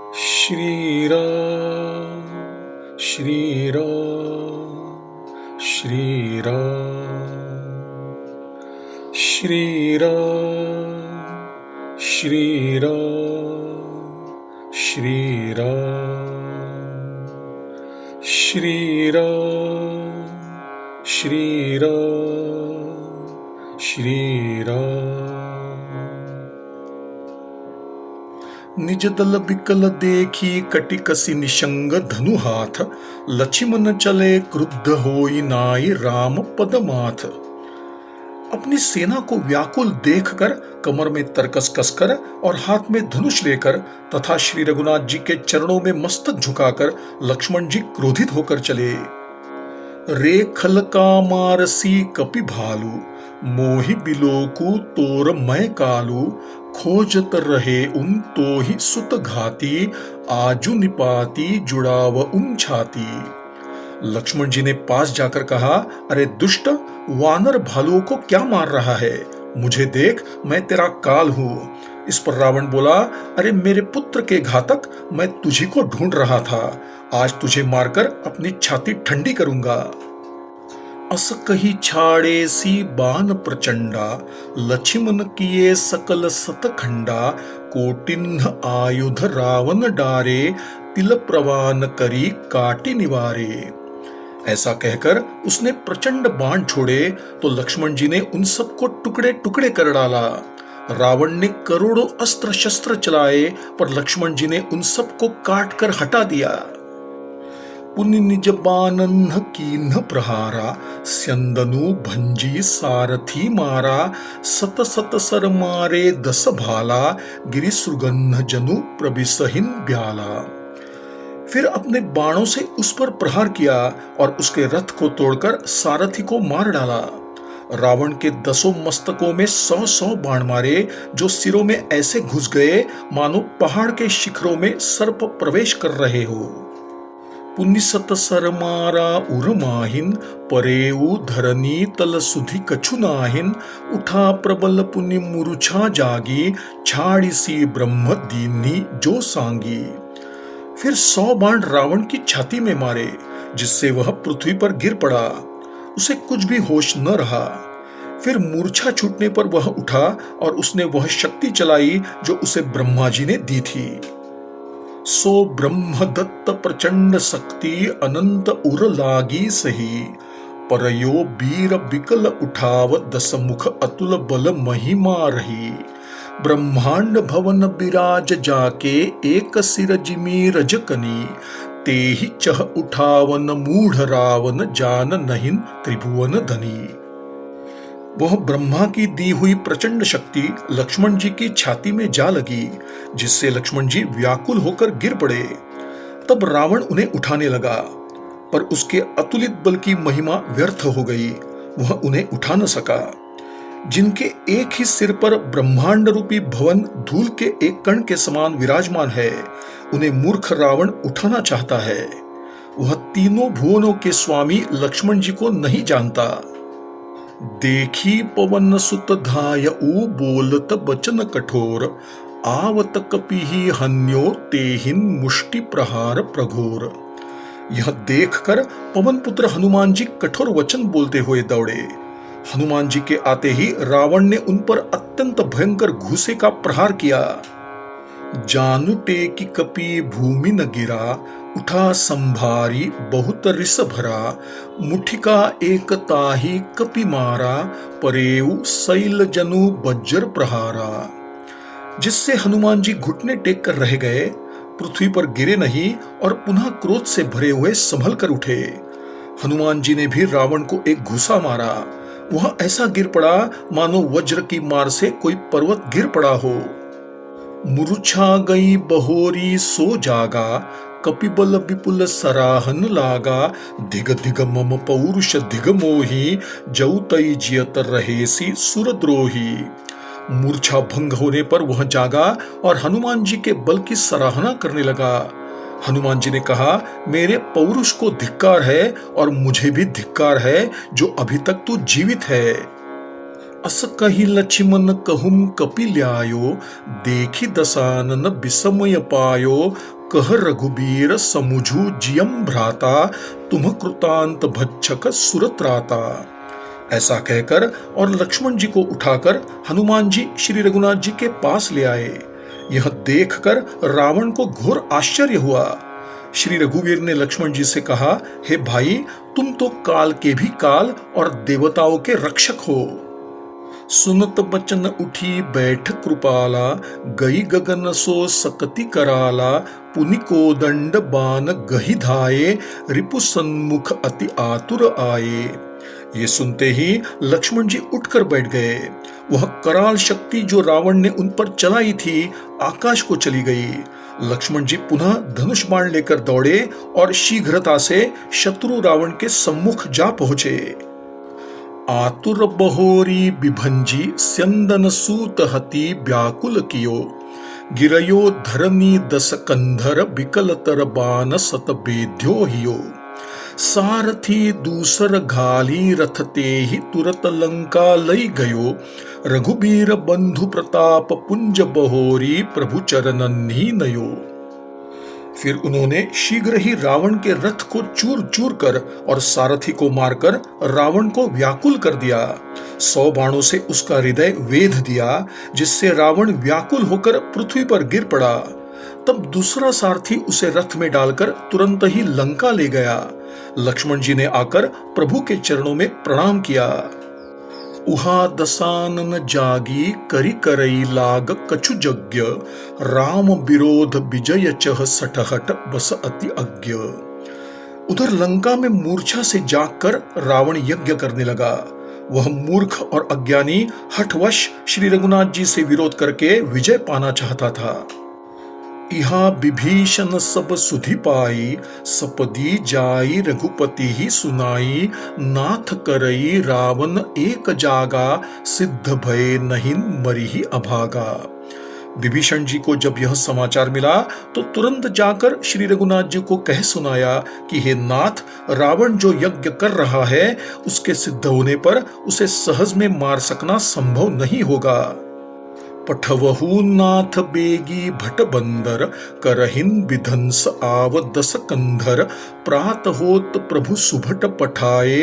श्री राम श्री राम श्री राम श्री राम श्री राम श्री राम श्री राम श्री राम श्री राम। निज दल बिकल देखी कटिकसी निशंग धनु हाथ, लक्ष्मण चले क्रुद्ध होई नाई राम पदमाथ। अपनी सेना को व्याकुल देखकर कमर में तरकस कसकर और हाथ में धनुष लेकर तथा श्री रघुनाथ जी के चरणों में मस्तक झुकाकर लक्ष्मण जी क्रोधित होकर चले। रे खल का मारसी कपि भालू, मोहि बिलोकु तोर मैं कालू। खोजत रहे तो ही सुत घाती, आजु निपाती जुड़ाव छाती। लक्ष्मण जी ने पास जाकर कहा, अरे दुष्ट, वानर भालुओं को क्या मार रहा है? मुझे देख, मैं तेरा काल हूं। इस पर रावण बोला, अरे मेरे पुत्र के घातक, मैं तुझी को ढूंढ रहा था। आज तुझे मारकर अपनी छाती ठंडी करूंगा। अस कही छाड़े सी बान प्रचंडा, लक्ष्मण किए सकल सतखंडा। कोटिन्ह आयुध रावण डारे, तिल प्रवान करी काटी निवारे। ऐसा कहकर उसने प्रचंड बाण छोड़े तो लक्ष्मण जी ने उन सबको टुकड़े टुकड़े कर डाला। रावण ने करोड़ों अस्त्र शस्त्र चलाए पर लक्ष्मण जी ने उन सबको काट कर हटा दिया। पुनि निज बानन्ह कीन्ह प्रहारा, स्यंदनु भंजी सारथी मारा। सत सत सर मारे दस भाला, गिरि सुगन्ध जनु प्रबिसहिन ब्याला। फिर अपने बाणों से उस पर प्रहार किया और उसके रथ को तोड़कर सारथी को मार डाला। रावण के 10 मस्तकों में 100 बाण मारे, जो सिरों में ऐसे घुस गए मानो पहाड़ के शिखरों में सर्प प्रवेश कर रहे हो। पुनि सत सर मारा उर्माहिन, परेऊ धरनी तल सुधि कछु नाहिन। उठा प्रबल पुनि मूर्छा जागी, छाड़ी सी ब्रह्म दीनी जो सांगी। फिर 100 बाण रावण की छाती में मारे, जिससे वह पृथ्वी पर गिर पड़ा। उसे कुछ भी होश न रहा। फिर मूर्छा छूटने पर वह उठा और उसने वह शक्ति चलाई जो उसे ब्रह्मा जी ने दी थी। सो ब्रह्म दत्त प्रचंड शक्ति, अनंत उर लागी सही। परयो वीर बिकल उठाव, 10 मुख अतुल बल महिमा रही। ब्रह्मांड भवन बिराज जाके, एक सिर जिमी रजकनी। तेहि चह उठावन मूढ़ रावण, जान नहिन त्रिभुवन धनी। वह ब्रह्मा की दी हुई प्रचंड शक्ति लक्ष्मण जी की छाती में जा लगी, जिससे लक्ष्मण जी व्याकुल होकर गिर पड़े। तब रावण उन्हें उठाने लगा, पर उसके अतुलित बल की महिमा व्यर्थ हो गई। वह उन्हें उठा न सका। जिनके एक ही सिर पर ब्रह्मांड रूपी भवन धूल के एक कण के समान विराजमान है, उन्हें मूर्ख रावण उठाना चाहता है। वह तीनों भुवनों के स्वामी लक्ष्मण जी को नहीं जानता। देखी पवन सुत धायऊ, बोलत बचन कठोर। आवत कपिहि हन्यो, तेहिन मुष्टि प्रहार प्रघोर। यह देखकर पवन पुत्र हनुमान जी कठोर वचन बोलते हुए दौड़े। हनुमान जी के आते ही रावण ने उन पर अत्यंत भयंकर घूसे का प्रहार किया। जानु टेकी कपि भूमि न गिरा, उठा संभारी बहुत रिस भरा। मुठिका एक ताही कपि मारा, परेऊ शैल जनु वज्र प्रहारा। जिससे हनुमान जी घुटने टेक कर रह गए, पृथ्वी पर गिरे नहीं और पुनः क्रोध से भरे हुए संभल कर उठे। हनुमान जी ने भी रावण को एक घुसा मारा। वह ऐसा गिर पड़ा मानो वज्र की मार से कोई पर्वत गिर पड़ा हो। मूर्छा गई बहोरी सो जागा, कपिबल विपुल सराहन लागा। धिग धिग मम पौरुष धिग मोही, जऊ तई जियत रहेसी सुरद्रोही। मूर्छा भंग होने पर वह जागा और हनुमान जी के बल की सराहना करने लगा। हनुमान जी ने कहा, मेरे पौरुष को धिक्कार है और मुझे भी धिक्कार है जो अभी तक तू जीवित है। अस कही लक्ष्मण कहूं कपि ल्यायो, देखी दसानन विस्मय पायो। कह रघुबीर समुझु जियम भ्राता, तुम कृतांत भक्षक सुरत्राता। ऐसा कहकर और लक्ष्मण जी को उठाकर हनुमान जी श्री रघुनाथ जी के पास ले आए। यह देखकर रावण को घोर आश्चर्य हुआ। श्री रघुवीर ने लक्ष्मण जी से कहा, हे भाई, तुम तो काल के भी काल और देवताओं के रक्षक हो। सुनत बचन उठी बैठ कृपाला, गई गगन सो सकति कराला, पुनि को दंड बान गही धाये, रिपु सन्मुख अति आतुर आए। ये सुनते ही लक्ष्मण जी उठकर बैठ गए। वह कराल शक्ति जो रावण ने उन पर चलाई थी, आकाश को चली गई। लक्ष्मण जी पुनः धनुष बाण लेकर दौड़े और शीघ्रता से शत्रु रावण के सम्मुख जा पहुंचे। आतुर बहोरी बिभंजी, स्यंदन सूत हति व्याकुल कियो, गिरयो धरनी दस कंधर, बिकल तर बान सत बेध्यो हियो। सारथी दूसर घाली, रथ ते ही तुरत लंका लई गयो, रघुबीर बंधु प्रताप पुंज बहोरी, प्रभु चरणन ही नयो। फिर उन्होंने शीघ्र ही रावण के रथ को चूर चूर कर और सारथी को मारकर रावण को व्याकुल कर दिया। 100 बाणों से उसका हृदय वेध दिया, जिससे रावण व्याकुल होकर पृथ्वी पर गिर पड़ा। तब दूसरा सारथी उसे रथ में डालकर तुरंत ही लंका ले गया। लक्ष्मण जी ने आकर प्रभु के चरणों में प्रणाम किया। उहा दसानन जागी, करी करई लाग कछु यज्ञ, राम विरोध विजय चह सठहट, बस अति अज्ञ। उधर लंका में मूर्छा से जागकर रावण यज्ञ करने लगा। वह मूर्ख और अज्ञानी हठवश श्री रघुनाथ जी से विरोध करके विजय पाना चाहता था। इहा विभीषण सब सुधि पाई, सपदी जाई रघुपति ही सुनाई, नाथ करई रावण एक जागा, सिद्ध भय नहीं मरिहि अभागा। विभीषण जी को जब यह समाचार मिला तो तुरंत जाकर श्री रघुनाथ जी को कह सुनाया कि हे नाथ, रावण जो यज्ञ कर रहा है उसके सिद्ध होने पर उसे सहज में मार सकना संभव नहीं होगा। पठवहु नाथ बेगी भट बंदर, करहिन विधंस आव दस कंधर, प्रात होत प्रभु सुभट पठाए,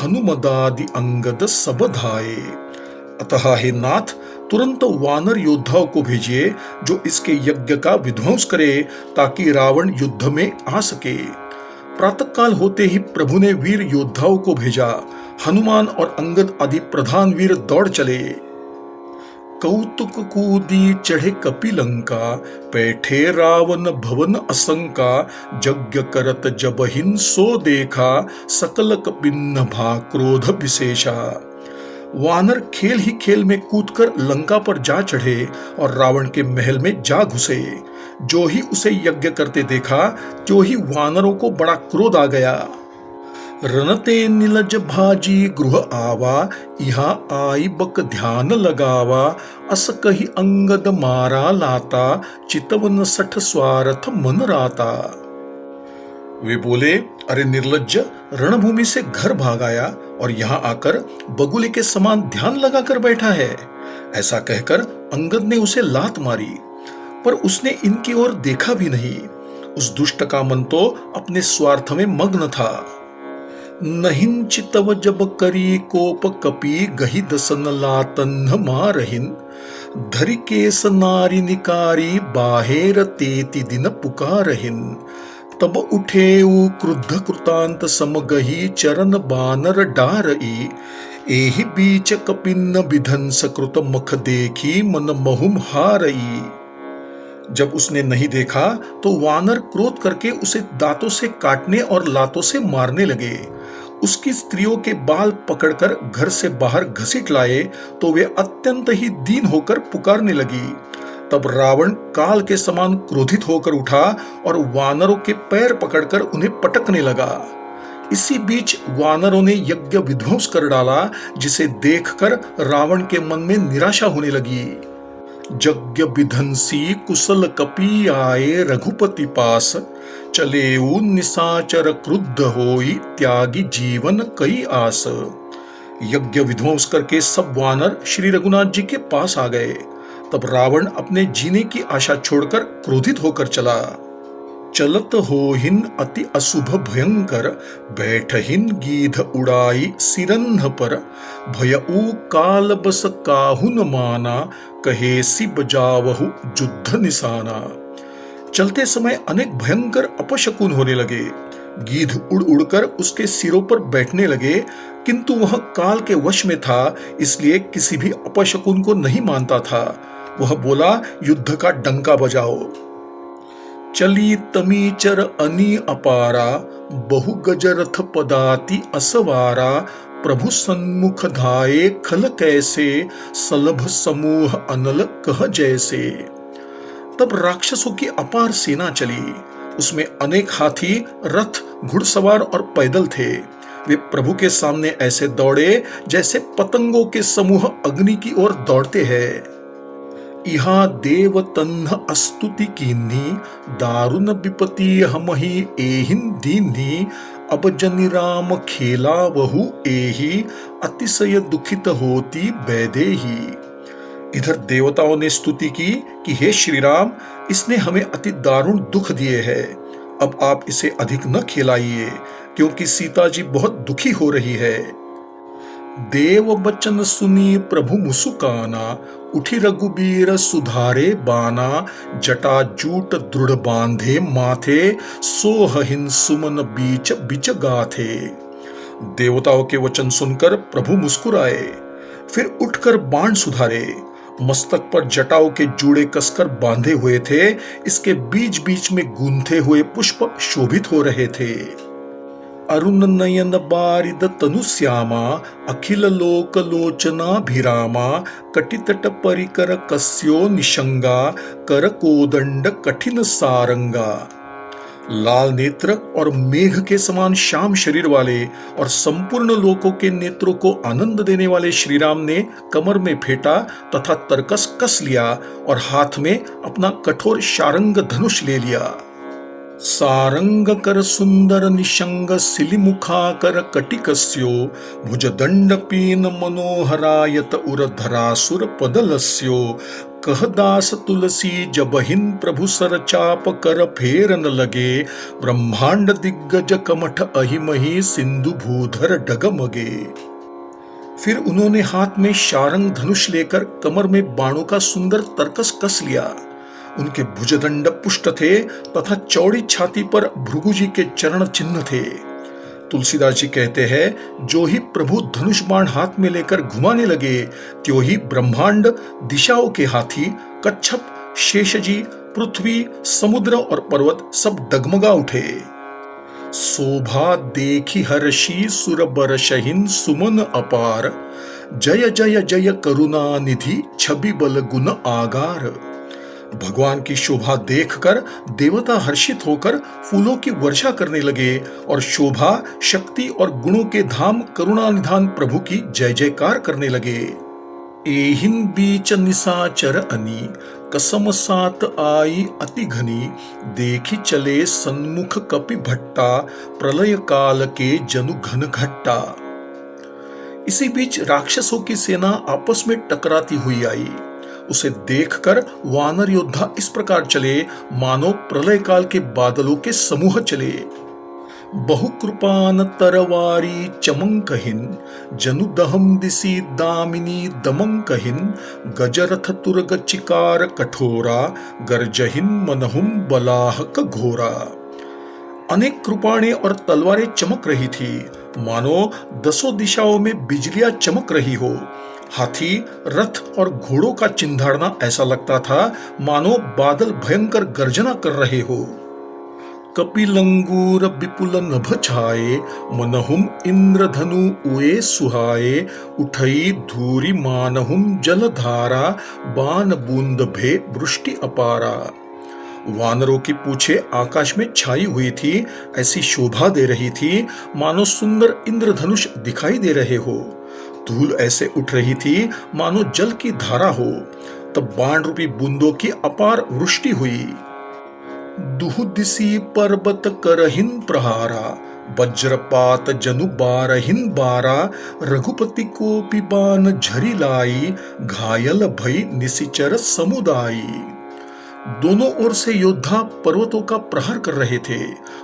हनुमदादि अंगद सब धाये। अतः हे नाथ, तुरंत वानर योद्धाओं को भेजिए जो इसके यज्ञ का विध्वंस करे, ताकि रावण युद्ध में आ सके। प्रातःकाल होते ही प्रभु ने वीर योद्धाओं को भेजा। हनुमान और अंगद आदि प्रधान वीर दौड़ चले। कौतुक कूदी चढ़े कपिलंका, बैठे रावण भवन असंका, यज्ञ करत जब हिन सो देखा, सकल कपिन्न भा क्रोध विशेषा। वानर खेल ही खेल में कूदकर लंका पर जा चढ़े और रावण के महल में जा घुसे। जो ही उसे यज्ञ करते देखा, त्यों ही वानरों को बड़ा क्रोध आ गया। रनते नीलज भाजी गृह आवा, यहाँ आई बक ध्यान लगावा, अस कही अंगद मारा लाता, चितवन सठ स्वार्थ मन राता। वे बोले, अरे निर्लज्ज, रणभूमि से घर भाग आया और यहाँ आकर बगुले के समान ध्यान लगाकर बैठा है। ऐसा कहकर अंगद ने उसे लात मारी, पर उसने इनकी ओर देखा भी नहीं। उस दुष्ट का मन तो अपने स्वार्थ में मग्न था। नहिन चितव जब करी कोप कपी, गही दसन लातन्ह मारहिन, धरि केस नारी निकारी, बाहेर तेति दिन पुकारहिन। तब उठे क्रुद्ध कृतांत समगही, चरण बानर डारई, एहि बीच कपिन्न विधंस कृत मुख देखी, मन महुम हारई। जब उसने नहीं देखा तो वानर क्रोध करके उसे दांतों से काटने और लातों से मारने लगे। उसकी स्त्रियों के बाल पकड़कर घर से बाहर घसीट लाए तो वे अत्यंत ही दीन होकर पुकारने लगी। तब रावण काल के समान क्रोधित होकर उठा और वानरों के पैर पकड़कर उन्हें पटकने लगा। इसी बीच वानरों ने यज्ञ विध्वंस कर डाला, जिसे देखकर रावण के मन में निराशा होने लगी। यज्ञ विध्वंसी कुशल कपि आए, रघुपति पास, चलेऊ निशाचर क्रुद्ध होई, त्यागी जीवन कई आस। यज्ञ विध्वंस करके सब वानर श्री रघुनाथ जी के पास आ गए। तब रावण अपने जीने की आशा छोड़कर क्रोधित होकर चला। चलत होहिन अति अशुभ भयंकर, बैठहिन गीध उड़ाई सिरंध पर, भयऊ काल बस काहुन माना, कहेसी बजावहु युद्ध निशाना। चलते समय अनेक भयंकर अपशकुन होने लगे। गीध उड़ उड़कर उसके सिरों पर बैठने लगे, किंतु वह काल के वश में था, इसलिए किसी भी अपशकुन को नहीं मानता था। वह बोला, युद्ध का डंका बजाओ। चली तमीचर अनी अपारा, बहु गजरथ पदाति असवारा, प्रभु सन्मुख धाये खल कैसे, सलभ समूह अनल कह जैसे। तब राक्षसों की अपार सेना चली। उसमें अनेक हाथी, रथ, घुड़सवार और पैदल थे। वे प्रभु के सामने ऐसे दौड़े जैसे पतंगों के समूह अग्नि की ओर दौड़ते हैं। इहा देव तन्ह अस्तुति कीन्ही, दारुण विपति हमहि एहिन दीन्ही, अब जनि राम खेला वहु एही, अतिशय दुखित होती वैदेही। इधर देवताओं ने स्तुति की कि हे श्री राम, इसने हमें अति दारुण दुख दिए हैं। अब आप इसे अधिक न खिलाइए, क्योंकि सीता जी बहुत दुखी हो रही है। देव बचन सुनी प्रभु मुसुकाना, उठी रघुबीर सुधारे बाना, जटा जूट दृढ़ बांधे माथे, सोहहिन सुमन बीच बिच गाथे। देवताओं के वचन सुनकर प्रभु मुस्कुराए, फिर उठकर बाण सुधारे। मस्तक पर जटाओं के जूड़े कसकर बांधे हुए थे। इसके बीच बीच में गूंथे हुए पुष्प शोभित हो रहे थे। अरुण नयन बारिद तनु श्यामा, अखिल लोक लोचना भिरामा, कटितट परिकर कस्यो निशंगा, कर कोदंड कठिन सारंगा। लाल नेत्र और मेघ के समान श्याम शरीर वाले और संपूर्ण लोकों के नेत्रों को आनंद देने वाले श्री राम ने कमर में फेंटा तथा तरकस कस लिया और हाथ में अपना कठोर शारंग धनुष ले लिया। सारंग कर सुंदर निशंग सिलिमुखा कर कटिकस्यो, भुजदंड पीन मनोहरायत उर धरासुर पदलस्यो, कह दास तुलसी जबहिन प्रभु सर चाप कर फेरन लगे, ब्रह्मांड दिग्गज कमठ अहिमहि सिंधु भूधर डगमगे। फिर उन्होंने हाथ में शारंग धनुष लेकर कमर में बाणों का सुंदर तरकस कस लिया। उनके भुजदंड पुष्ट थे तथा चौड़ी छाती पर भृगु जी के चरण चिन्ह थे। तुलसीदास जी कहते हैं, जो ही प्रभु धनुष बाण हाथ में लेकर घुमाने लगे, त्यों ही ब्रह्मांड, दिशाओं के हाथी, कच्छप, शेषजी, पृथ्वी, समुद्र और पर्वत सब डगमगा उठे। शोभा देखी हर्षी सुर बरसहिन सुमन अपार, जय जय जय करुणा निधि छवि बल गुण आगार। भगवान की शोभा देखकर देवता हर्षित होकर फूलों की वर्षा करने लगे और शोभा, शक्ति और गुणों के धाम करुणा निधान प्रभु की जय जयकार करने लगे। एहिन बीच निशाचर अनी, कसम सात आई अति घनी, देखी चले सन्मुख कपि भट्टा, प्रलय काल के जनु घन घट्टा। इसी बीच राक्षसों की सेना आपस में टकराती हुई आई। उसे देखकर वानर योद्धा इस प्रकार चले मानो प्रलय काल के बादलों के समूह चले। बहुकृपान तरवारी चमंकहिन, जनु दहम दिसी दामिनी दमंकहिन, गजरथ तुरग चिकार कठोरा, गर्जहिन मनहुम बलाहक घोरा। अनेक कृपाणें और तलवारें चमक रही थी, मानो दसों दिशाओं में बिजलियां चमक रही हो। हाथी, रथ और घोड़ों का चिंधाड़ना ऐसा लगता था मानो बादल भयंकर गर्जना कर रहे हो। कपिलंगूर विपुल नभ छाए, मनहुम इंद्रधनु उए सुहाए, उठई धूरी मानहुम जलधारा, बाण बूंद भे वृष्टि अपारा। वानरों की पूछे आकाश में छाई हुई थी, ऐसी शोभा दे रही थी मानो सुंदर इंद्रधनुष दिखाई दे रहे हो। धूल ऐसे उठ रही थी मानो जल की धारा हो। तब बाण रूपी बूंदों की अपार वृष्टि हुई। दुहुदिसी पर्वत करहिन प्रहारा, वज्रपात जनु बारहिन बारा, रघुपति को पिबान झरी लाई, घायल भई निशिचर समुदाई। दोनों ओर से योद्धा पर्वतों का प्रहार कर रहे थे,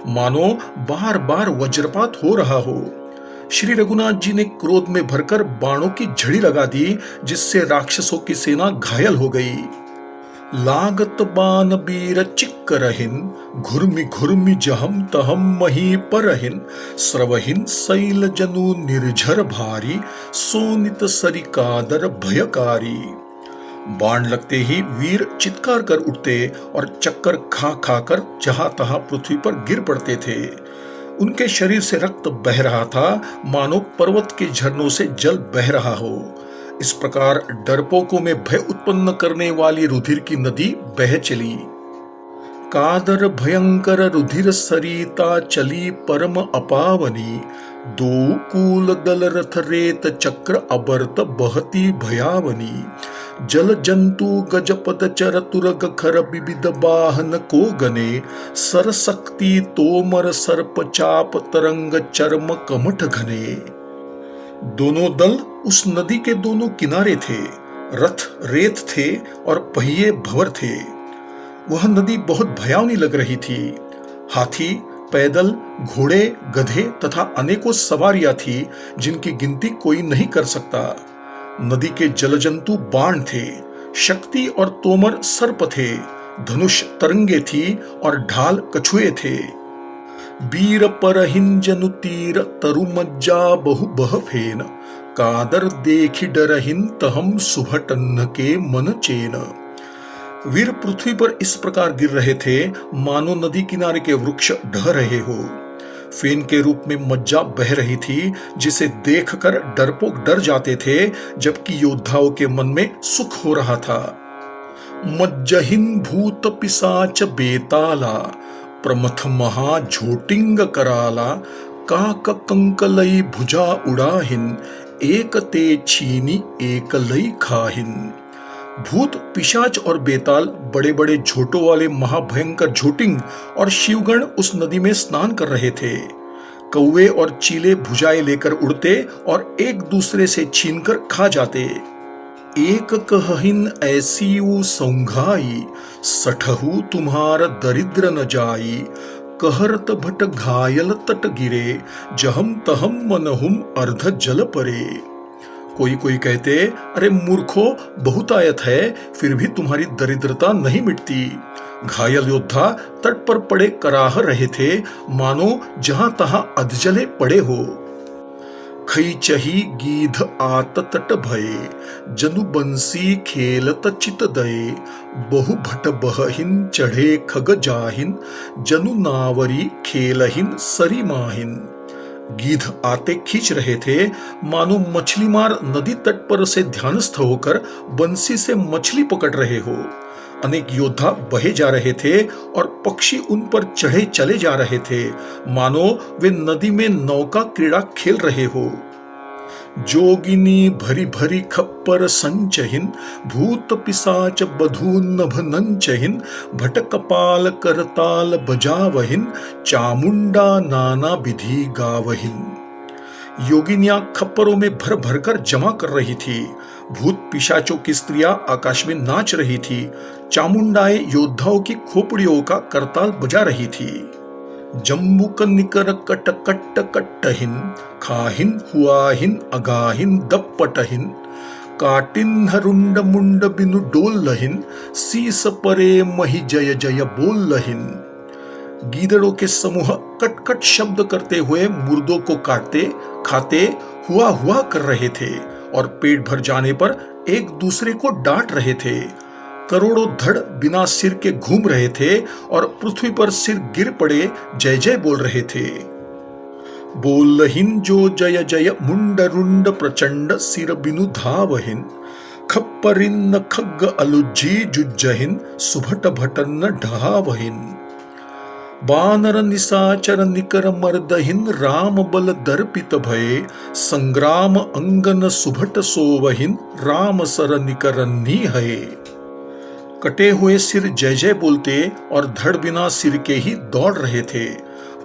मानो बार बार वज्रपात हो रहा हो। श्री रघुनाथ जी ने क्रोध में भरकर बाणों की झड़ी लगा दी, जिससे राक्षसों की सेना घायल हो गई। लागत बान बीर चिक्क रहिन, घुर्मि घुर्मि जहम तहम मही परहिन, स्रवहिन शैल जनु निर्झर भारी, सोनित सरिकादर भयकारी। बाण लगते ही वीर चित्कार कर उठते और चक्कर खा खाकर जहां तहां पृथ्वी पर गिर पड़ते थे। उनके शरीर से रक्त बह रहा था, मानो पर्वत के झरनों से जल बह रहा हो। इस प्रकार डरपोकों में भय उत्पन्न करने वाली रुधिर की नदी बह चली। कादर भयंकर रुधिर सरिता चली परम अपावनी, दो कूल दल रथ रेत चक्र अबरत बहती भयावनी। जल जंतु गजपद चर तुरग खर विविध बाहन को गने, सर शक्ति तोमर सर्प चाप तरंग चर्म कमठ घने। दोनों दल उस नदी के दोनों किनारे थे। रथ रेत थे और पहिए भंवर थे। वह नदी बहुत भयावनी लग रही थी। हाथी, पैदल, घोड़े, गधे तथा अनेकों सवारियां थी, जिनकी गिनती कोई नहीं कर सकता। नदी के जलजंतु बाण थे, शक्ति और तोमर सर्प थे, धनुष तरंगे थी और ढाल कछुए थे। बीर परहिन जनु तीर तरुमज्जा बहु बह फेन, कादर देखि डरहिन तहम सुभटन्न के मन चेन। वीर पृथ्वी पर इस प्रकार गिर रहे थे, मानो नदी किनारे के वृक्ष ढह रहे हो। फेन के रूप में मज्जा बह रही थी, जिसे देखकर डरपोक डर जाते थे, जबकि योद्धाओं के मन में सुख हो रहा था। मज्जहिन भूत पिशाच बेताला, प्रमथ महा झोटिंग कराला, काक कंकलई भुजा उड़ाहिन, एक ते छीनी एक लई खाहिन। भूत, पिशाच और बेताल बड़े बड़े झोटों वाले महाभयंकर झोटिंग और शिवगण उस नदी में स्नान कर रहे थे। कौवे और चीले भुजाएं लेकर उड़ते और एक दूसरे से छीनकर खा जाते। एक कहहिन ऐसी सौंघाई, सठहु तुम्हार दरिद्र न जाई, कहरत भट घायल तट गिरे, जहम तहम मनहुम अर्ध जल परे। कोई कोई कहते, अरे मूर्खो, बहुतायत है, फिर भी तुम्हारी दरिद्रता नहीं मिटती। घायल योद्धा तट पर पड़े कराह रहे थे, मानो जहां तहां अधजले पड़े हो। खैचही गीध आत तट भये, जनु बंसी खेलत चित दये, बहु भट बहहिन चढ़े खग जाहिन, जनु नावरी खेलहिन सरी माहिन। गीध आते खींच रहे थे, मानो मछली मार नदी तट पर से ध्यानस्थ होकर बंसी से मछली पकड़ रहे हो। अनेक योद्धा बहे जा रहे थे और पक्षी उन पर चढ़े चले जा रहे थे, मानो वे नदी में नौका क्रीड़ा खेल रहे हो। जोगिनी भरी भरी खप्पर संचहिन, भूत पिशाच बधू नभ नंचहिन, भट कपाल करताल बजावहिन, चामुंडा नाना विधि गावहिन। योगिनियां खप्परों में भर भर कर जमा कर रही थी। भूत पिशाचों की स्त्रियां आकाश में नाच रही थी। चामुंडाएं योद्धाओं की खोपड़ियों का करताल बजा रही थी। जम्बुक निकर कट कट्ट कट्टहिन, खाहिन हुआहिन अगाहिन दप्पटहिन, काटिन हरुंड मुंड बिनु डोलहिन, सीस परे मही जय जय बोलहिन। गीदड़ों के समूह कटकट शब्द करते हुए मुर्दों को काटते खाते हुआ हुआ कर रहे थे और पेट भर जाने पर एक दूसरे को डांट रहे थे। करोड़ों धड़ बिना सिर के घूम रहे थे और पृथ्वी पर सिर गिर पड़े जय जय बोल रहे थे। बोलहिन जो जय जय मुंड रुंड प्रचंड सिर बिनु धावहिन, खप्परिन खग्ग अलुज्जी जुज्जहिन, सुभट भटन ढहावहिन। बानर निशाचर निकर मर्दहिन, राम बल दर्पित भये, संग्राम अंगन सुभट सोवहिन, राम सर निकर निहये। कटे हुए सिर जय जय बोलते और धड़ बिना सिर के ही दौड़ रहे थे।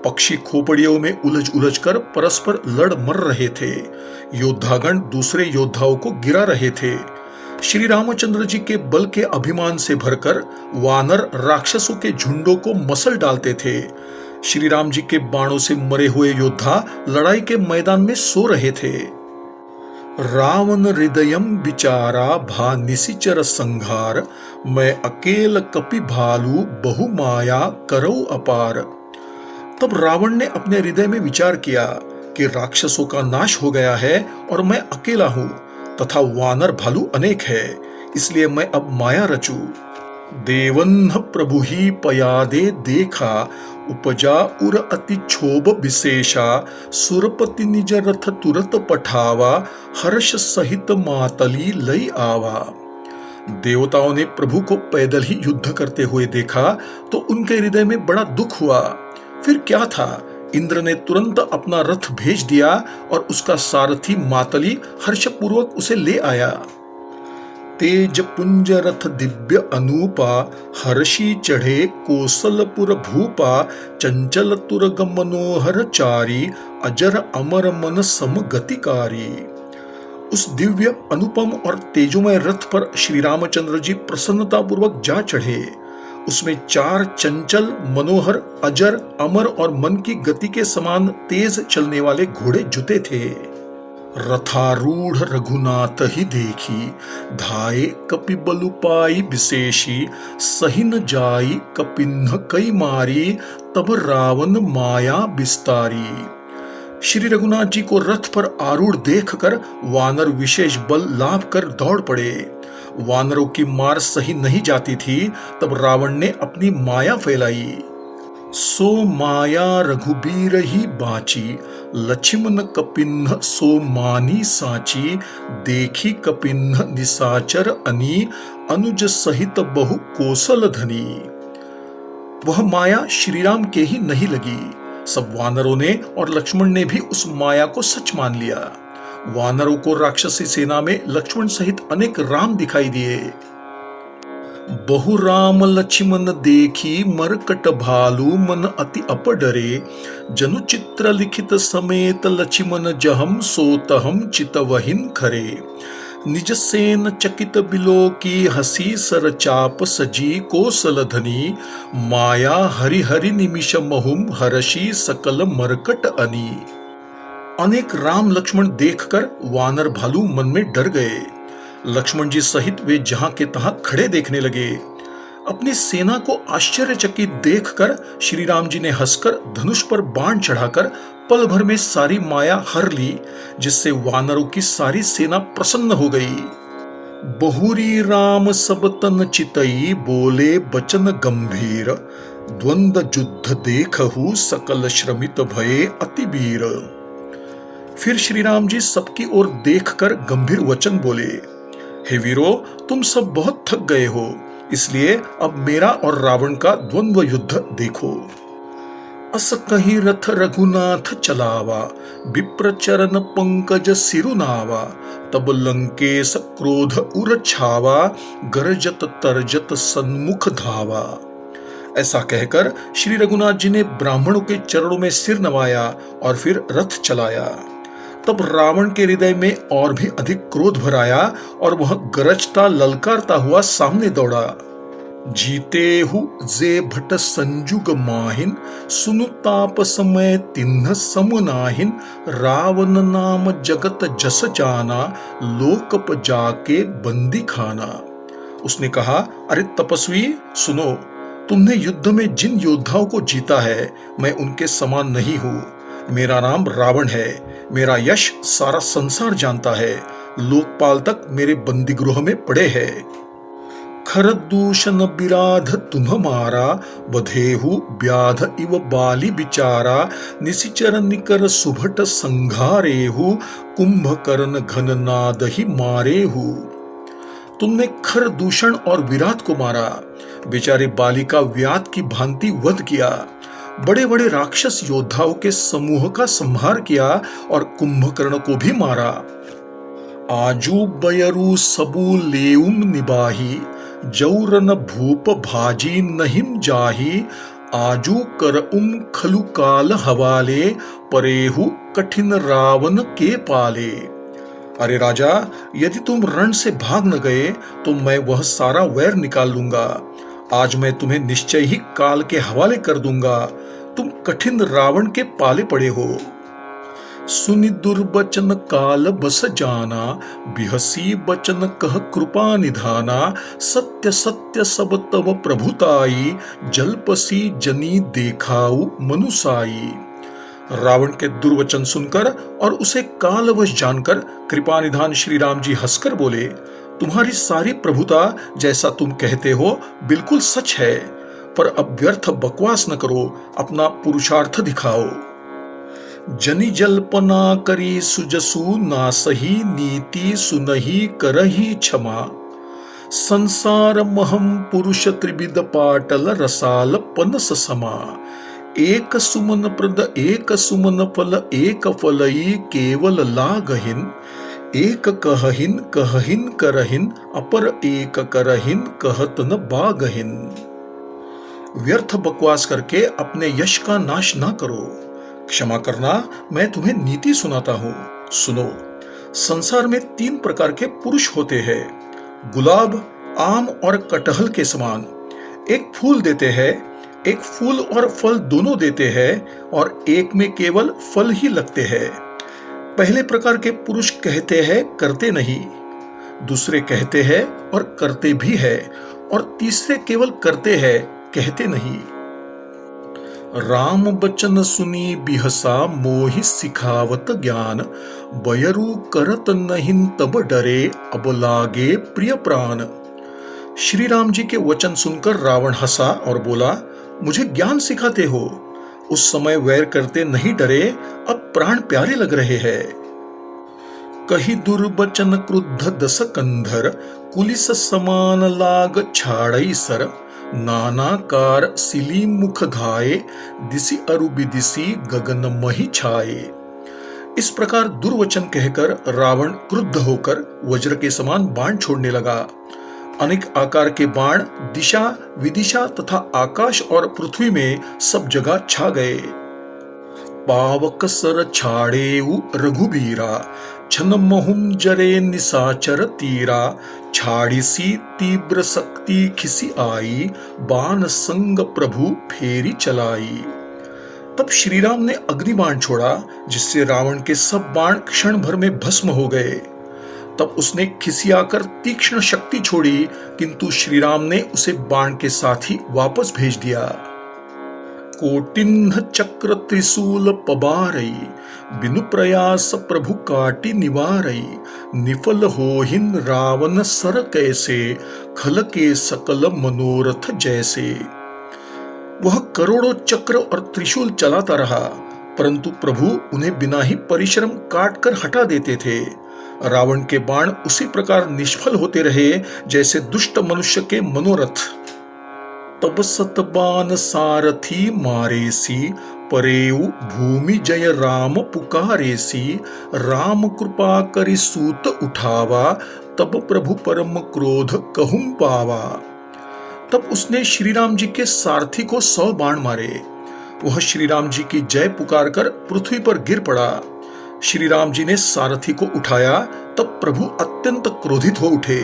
पक्षी खोपड़ियों में उलझ उलझ कर परस्पर लड़ मर रहे थे। योद्धागण दूसरे योद्धाओं को गिरा रहे थे। श्री रामचंद्र जी के बल के अभिमान से भरकर वानर राक्षसों के झुंडों को मसल डालते थे। श्री राम जी के बाणों से मरे हुए योद्धा लड़ाई के मैदान में सो रहे थे। रावण हृदयम बिचारा भा निशिचर संघार, मैं अकेल कपि भालू बहु माया करौ अपार। तब रावण ने अपने हृदय में विचार किया कि राक्षसों का नाश हो गया है और मैं अकेला हूं तथा वानर भालू अनेक है, इसलिए मैं अब माया रचू। देवन्ह प्रभु ही पयादे देखा, उपजा उर अति क्षोभ विशेषा, सुरपति निज रथ तुरत पठावा, हर्ष सहित मातली लई आवा। देवताओं ने प्रभु को पैदल ही युद्ध करते हुए देखा तो उनके हृदय में बड़ा दुख हुआ। फिर क्या था, इंद्र ने तुरंत अपना रथ भेज दिया और उसका सारथी मातली हर्षपूर्वक उसे ले आया। तेज पुंज रथ दिव्य अनूपा, हर्षी चढ़े कोसलपुर भूपा, चंचल तुरग मनोहर चारी, अजर अमर मन सम गतिकारी। उस दिव्य अनुपम और तेजोमय रथ पर श्री रामचंद्र जी प्रसन्नतापूर्वक जा चढ़े। उसमें 4 चंचल, मनोहर, अजर, अमर और मन की गति के समान तेज चलने वाले घोड़े जुते थे। रथारूढ़ रघुनाथ ही देखी, धाये कपि बलु पाई विशेषी, सही न जाई कपिन्ह कई मारी, तब रावण माया विस्तारी। श्री रघुनाथ जी को रथ पर आरूढ़ देखकर वानर विशेष बल लाभ कर दौड़ पड़े। वानरों की मार सही नहीं जाती थी, तब रावण ने अपनी माया फैलाई। सो माया रघुबीर ही बाची, लक्ष्मण कपिन्ह सो मानी साची, देखी कपिन्ह निसाचर अनी, अनुज सहित बहु कोसल धनी। वह माया श्रीराम के ही नहीं लगी। सब वानरों ने और लक्ष्मण ने भी उस माया को सच मान लिया। वानरों को राक्षसी सेना में लक्ष्मण सहित अनेक राम दिखाई दिए। बहु राम लक्ष्मण देखी, मरकट भालू मन अति अपडरे, जनु चित्र लिखित समेत लक्ष्मण जहम सोतहम चितवहिन खरे। निज सेन चकित बिलो की हसी, सर चाप सजी कोसल धनी, माया हरि हरि निमिष महुम हर्षी सकल मरकट अनी। अनेक राम लक्ष्मण देखकर वानर भालू मन में डर गए। लक्ष्मण जी सहित वे जहां के तहां खड़े देखने लगे। अपनी सेना को आश्चर्यचकित देखकर श्री राम जी ने हंसकर धनुष पर बाण चढ़ाकर पल भर में सारी माया हर ली, जिससे वानरों की सारी सेना प्रसन्न हो गई। बहुरी राम सब तन चितई, बोले बचन गंभीर, द्वंद युद्ध देखहु सकल श्रमित भये अति वीर। फिर श्री राम जी सबकी ओर देखकर गंभीर वचन बोले, हे वीरो, तुम सब बहुत थक गए हो, इसलिए अब मेरा और रावण का द्वंद्व युद्ध देखो। अस कही रथ रघुनाथ चलावा, विप्र चरण पंकज सिरुनावा, तब लंकेश क्रोध उर छावा, गरजत तरजत सन्मुख धावा। ऐसा कहकर श्री रघुनाथ जी ने ब्राह्मणों के चरणों में सिर नवाया और फिर रथ चलाया। तब रावण के हृदय में और भी अधिक क्रोध भर आया और वह गरजता ललकारता हुआ सामने दौड़ा। जीते हु जे भट संजुग माहिन, सुनु ताप समय तिन्ह समुनाहिन, रावण नाम जगत जस जाना, लोकप जाके बंदी खाना। उसने कहा, अरे तपस्वी सुनो, तुमने युद्ध में जिन योद्धाओं को जीता है, मैं उनके समान नहीं हूं। मेरा नाम रावण है, मेरा यश सारा संसार जानता है, लोकपाल तक मेरे बंदी गृह में पड़े हैं। खर दूषण बिराध तुम्ह मारा, बधेहु व्याध इव बाली बिचारा, निशिचर निकर सुभट संघारेहु, कुंभकर्ण घन नाद ही मारेहु। तुमने खर दूषण और विराट को मारा, बेचारे बाली का व्याध की भांति वध किया, बड़े बड़े राक्षस योद्धाओं के समूह का संहार किया और कुंभकर्ण को भी मारा। आजू बयरु सबू लेउम निबाही, जौरन भूप भाजी नहिम जाही, आजू कर खलु काल हवाले, परेहु कठिन रावण के पाले। अरे राजा, यदि तुम रण से भाग न गए तो मैं वह सारा वैर निकाल लूंगा। आज मैं तुम्हें निश्चय ही काल के हवाले कर दूंगा। तुम कठिन रावण के पाले पड़े हो। सुनि दुर्बचन काल बस जाना, बिहसी बचन कह कृपा निधाना। सत्य सत्य सब तब प्रभुताई, जलपसी जनी देखाऊ मनुसाई। रावण के दुर्वचन सुनकर और उसे कालवश जानकर कृपा निधान श्री राम जी हंसकर बोले, तुम्हारी सारी प्रभुता जैसा तुम कहते हो बिल्कुल सच है, पर अब व्यर्थ बकवास न करो, अपना पुरुषार्थ दिखाओ। जनि जल्पना करी सुजसु ना सही, नीति सुनहि करही क्षमा। संसार महम पुरुष त्रिविध पाटल, रसाल पनस समा। एक सुमन प्रद एक सुमन फल, एक फलई केवल लागहिन। एक कहहिन कहहिन करहिन, अपर एक करहिन कहत न बागहिन। व्यर्थ बकवास करके अपने यश का नाश ना करो। क्षमा करना, मैं तुम्हें नीति सुनाता हूं, सुनो। संसार में 3 प्रकार के पुरुष होते हैं, गुलाब, आम और कटहल के समान। एक फूल देते हैं, एक फूल और फल दोनों देते हैं, और एक में केवल फल ही लगते हैं। पहले प्रकार के पुरुष कहते हैं करते नहीं, दूसरे कहते हैं और करते भी है, और तीसरे केवल करते हैं कहते नहीं। राम बचन सुनी बिहसा, मोहि सिखावत ज्ञान। बयरु करत नहिं तब डरे, अब लागे प्रिय प्राण। श्री राम जी के वचन सुनकर रावण हंसा और बोला, मुझे ज्ञान सिखाते हो। उस समय वैर करते नहीं डरे, अब प्राण प्यारे लग रहे हैं। कही दुर्बचन क्रुद्ध दस कंधर, कुलिस समान लाग छाड़ई सर। नानाकार सिली मुख धाये, दिसी अरु बिदिसी गगन मही छाए। इस प्रकार दुर्वचन कहकर रावण क्रुद्ध होकर वज्र के समान बाण छोड़ने लगा। अनेक आकार के बाण दिशा विदिशा तथा आकाश और पृथ्वी में सब जगह छा गए। पावक सर छाड़ेऊ रघुबीरा, छन महुम जरे निसाचर तीरा। छाड़िसी तीव्र शक्ति खिसी आई, बाण संग प्रभु फेरी चलाई। तब श्री राम ने अग्निबाण छोड़ा, जिससे रावण के सब बाण क्षण भर में भस्म हो गए। तब उसने खिसियाकर तीक्ष्ण शक्ति छोड़ी, किंतु श्री राम ने उसे बाण के साथ ही वापस भेज दिया। कोटिन्ह चक्र त्रिशूल पबारई, बिनु प्रयास प्रभु काटि निवारई। निफल होहिन रावण सर कैसे, खल के सकल मनोरथ जैसे। वह करोड़ों चक्र और त्रिशूल चलाता रहा, परंतु प्रभु उन्हें बिना ही परिश्रम काटकर हटा देते थे। रावण के बाण उसी प्रकार निष्फल होते रहे जैसे दुष्ट मनुष्य के मनोरथ। तब सतबान सारथी मारेसी, परेऊ भूमि जय राम पुकारेसी। राम कृपा करि सूत उठावा, तब प्रभु परम क्रोध कहूं पावा। तब उसने श्री राम जी के सारथी को 100 बाण मारे। वह श्री राम जी की जय पुकारकर पृथ्वी पर गिर पड़ा। श्री राम जी ने सारथी को उठाया, तब प्रभु अत्यंत क्रोधित हो उठे।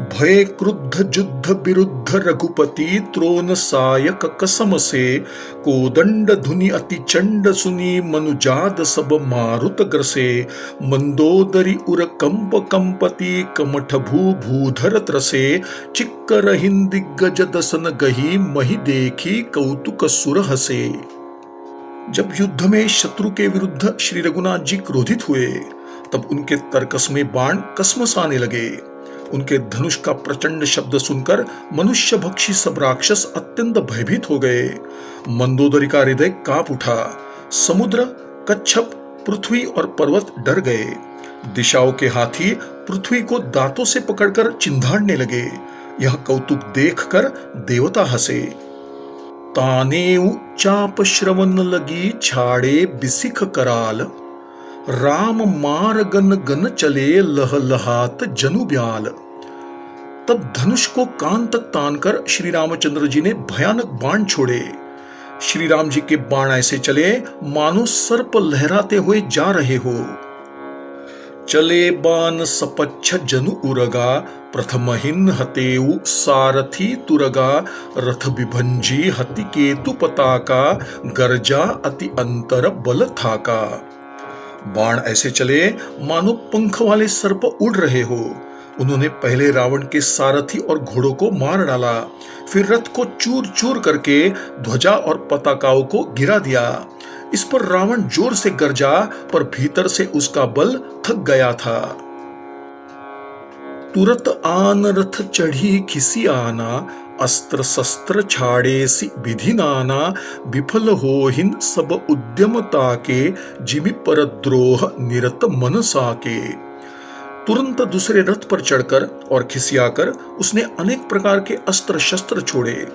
भय क्रुद्ध युद्ध विरुद्ध रघुपति, त्रोन सायक कसम से। कोदंड धुनि अति चंड सुनी, मनुजाद सब मारुत ग्रसे। मंदोदरी उर कंप कंपति, कमठ भू भूधर त्रसे। चिक्करहिन दिग्गज दसन गही, मही देखी कौतुक सुर हसे। जब युद्ध में शत्रु के विरुद्ध श्री रघुनाथ जी क्रोधित हुए, तब उनके तरकस में बाण कसमस आने लगे। उनके धनुष का प्रचंड शब्द सुनकर मनुष्य भक्षी सब राक्षस अत्यंत भयभीत हो गए। मंदोदरी का हृदय कांप उठा। समुद्र, कच्छप, पृथ्वी और पर्वत डर गए। दिशाओं के हाथी पृथ्वी को दांतों से पकड़कर चिंधाड़ने लगे। यह कौतुक देखकर देवता हंसे। तानेऊ चाप श्रवण लगी, छाड़े बिसिख कराल। राम मार गन गन चले, लह लहात जनु ब्याल। तब धनुष को कान तक तानकर श्री रामचंद्र जी ने भयानक बाण छोड़े। श्री राम जी के बाण ऐसे चले मानो सर्प लहराते हुए जा रहे हो। चले बान सपच्छ जनु उरगा, प्रथमहिन हतेऊ सारथी तुरगा, रथ बिभंजी हति केतु पताका, गर्जा अति अंतर बल थाका। बाण ऐसे चले मानो पंख वाले सर्प उड़ रहे हो। उन्होंने पहले रावण के सारथी और घोड़ों को मार डाला, फिर रथ को चूर चूर करके ध्वजा और पताकाओं को गिरा दिया। इस पर रावण जोर से गरजा, पर भीतर से उसका बल थक गया था। तुरत आन रथ चढ़ी खिसी आना, अस्त्र शस्त्र छाड़े सी विधि नाना, विफल होहिन सब उद्यमता के, जिमि परद्रोह निरत मन साके। तुरंत दूसरे रथ पर चढ़कर और खिसियाकर उसने अनेक प्रकार के अस्त्र शस्त्र छोड़े।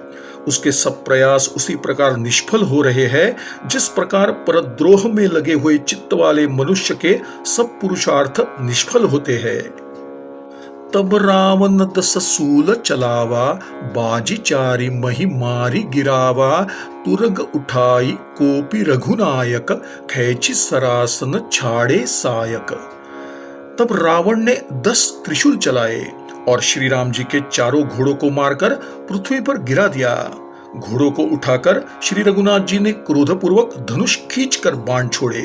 उसके सब प्रयास उसी प्रकार निष्फल हो रहे हैं जिस प्रकार परद्रोह में लगे हुए चित्त वाले मनुष्य के सब पुरुषार्थ निष्फल होते हैं। तब रावण दस सूल चलावा, बाजी चारी मही मारी गिरावा, तुरग उठाई कोपी रघुनायक, खैची सरासन छाड़े सायक। तब रावण ने 10 त्रिशूल चलाए और श्री राम जी के चारों घोड़ों को मारकर पृथ्वी पर गिरा दिया। घोड़ों को उठाकर श्री रघुनाथ जी ने क्रोधपूर्वक धनुष खींचकर बाण छोड़े।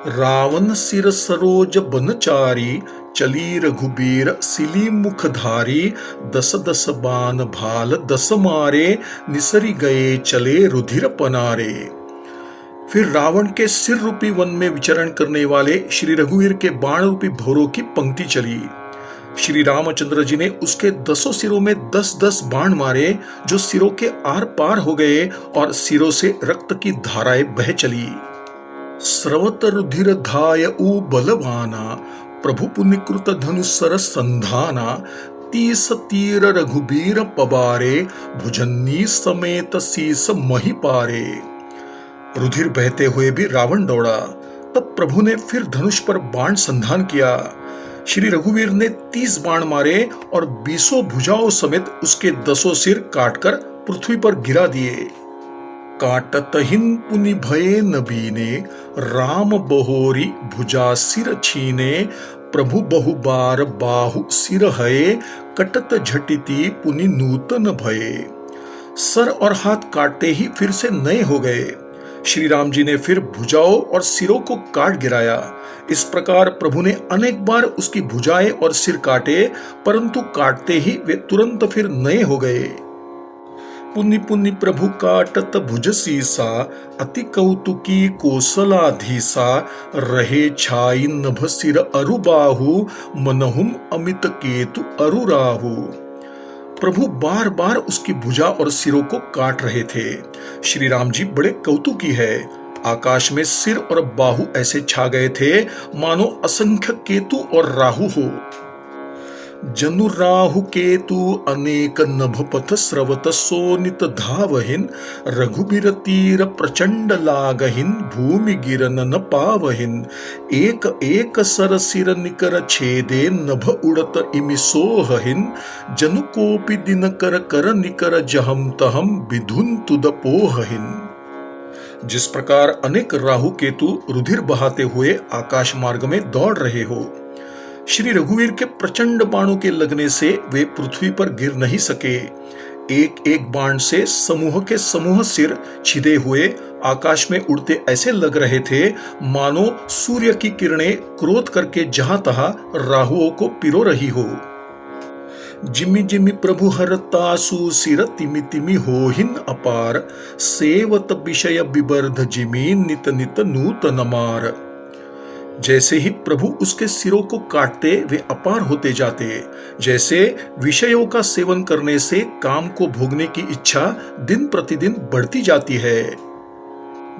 रावण सिर सरोज बनचारी, चली रघुबीर सिली मुखधारी, 10 बाण भाल 10 मारे, निसरी गए चले रुधिर पनारे। फिर रावण के सिर रूपी वन में विचरण करने वाले श्री रघुवीर के बाण रूपी भौरों की पंक्ति चली। श्री रामचंद्र जी ने उसके 10 सिरों में 10-10 बाण मारे, जो सिरों के आर पार हो गए और सिरों से रक्त की धाराएं बह चली। स्रवत रुधिर धाय उ बलवाना, प्रभु पुण्यकृत धनुसर संधाना, 30 तीर रघुबीर पबारे, भुजन्नी समेत शीस मही पारे। रुधिर बहते हुए भी रावण दौड़ा। तब प्रभु ने फिर धनुष पर बाण संधान किया। श्री रघुवीर ने 30 बाण मारे और 20 भुजाओं समेत उसके 10 सिर काटकर पृथ्वी पर गिरा दिए। काटत हिन पुनि भये नबीने, राम बहोरी भुजा सिर छीने, प्रभु बहु बार बाहु सिर हये, कटत झटिति पुनि नूतन भये। सर और हाथ काटते ही फिर से नए हो गए। श्री राम जी ने फिर भुजाओं और सिरों को काट गिराया। इस प्रकार प्रभु ने अनेक बार उसकी भुजाएं और सिर काटे, परंतु काटते ही वे तुरंत फिर नए हो गए। पुनि पुनि प्रभु काटत भुज सीसा, अति कौतुकी कोसलाधीसा, रहे छाई नभ सिर अरुबाहु, मनहुम अमित केतु अरुराहु। प्रभु बार बार उसकी भुजा और सिरों को काट रहे थे। श्री राम जी बड़े कौतुकी है। आकाश में सिर और बाहु ऐसे छा गए थे मानो असंख्य केतु और राहु हो। जनु राहु केतु अनेक नभपथ स्रवत सोनित धावहिन, रघुबीर तीर प्रचंड लागहिन, भूमि गिरन न पावहिन, एक एक सर सिर निकर छेदे, नभ उड़त इमि सोहहिन, जनु कोपि दिन कर कर निकर जहम तहम, विधुन तुद पोहहिन। जिस प्रकार अनेक राहु केतु रुधिर बहाते हुए आकाश मार्ग में दौड़ रहे हो, श्री रघुवीर के प्रचंड बाणों के लगने से वे पृथ्वी पर गिर नहीं सके। एक एक बाण से समूह के समूह सिर छिदे हुए आकाश में उड़ते ऐसे लग रहे थे मानो सूर्य की किरणें क्रोध करके जहां तहां राहुओं को पिरो रही हो। जिमि जिमि प्रभु हरतासु सिर तिमि तिमि होहिन अपार, सेवत विषय विवर्ध जिमि नित नित नूतन मार। जैसे ही प्रभु उसके सिरों को काटते वे अपार होते जाते, जैसे विषयों का सेवन करने से काम को भोगने की इच्छा दिन प्रतिदिन बढ़ती जाती है।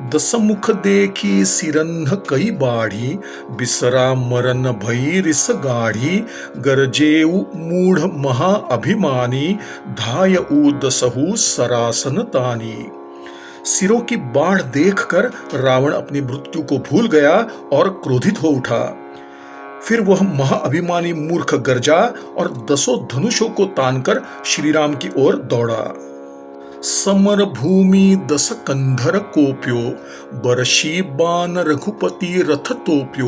दसमुख देखी सिरन्ह कई बाढ़ी, बिसरा मरन भई रिस गाढ़ी, गरजेऊ मूढ़ महा अभिमानी, धायऊ दसहु सरासन तानी। सिरों की बाढ़ देखकर रावण अपनी मृत्यु को भूल गया और क्रोधित हो उठा। फिर वह महाअभिमानी मूर्ख गरजा और 10 धनुषों को तानकर श्री राम की ओर दौड़ा। समर भूमि दस कंधर कोप्यो, बरशी बान रघुपति रथ तोप्यो,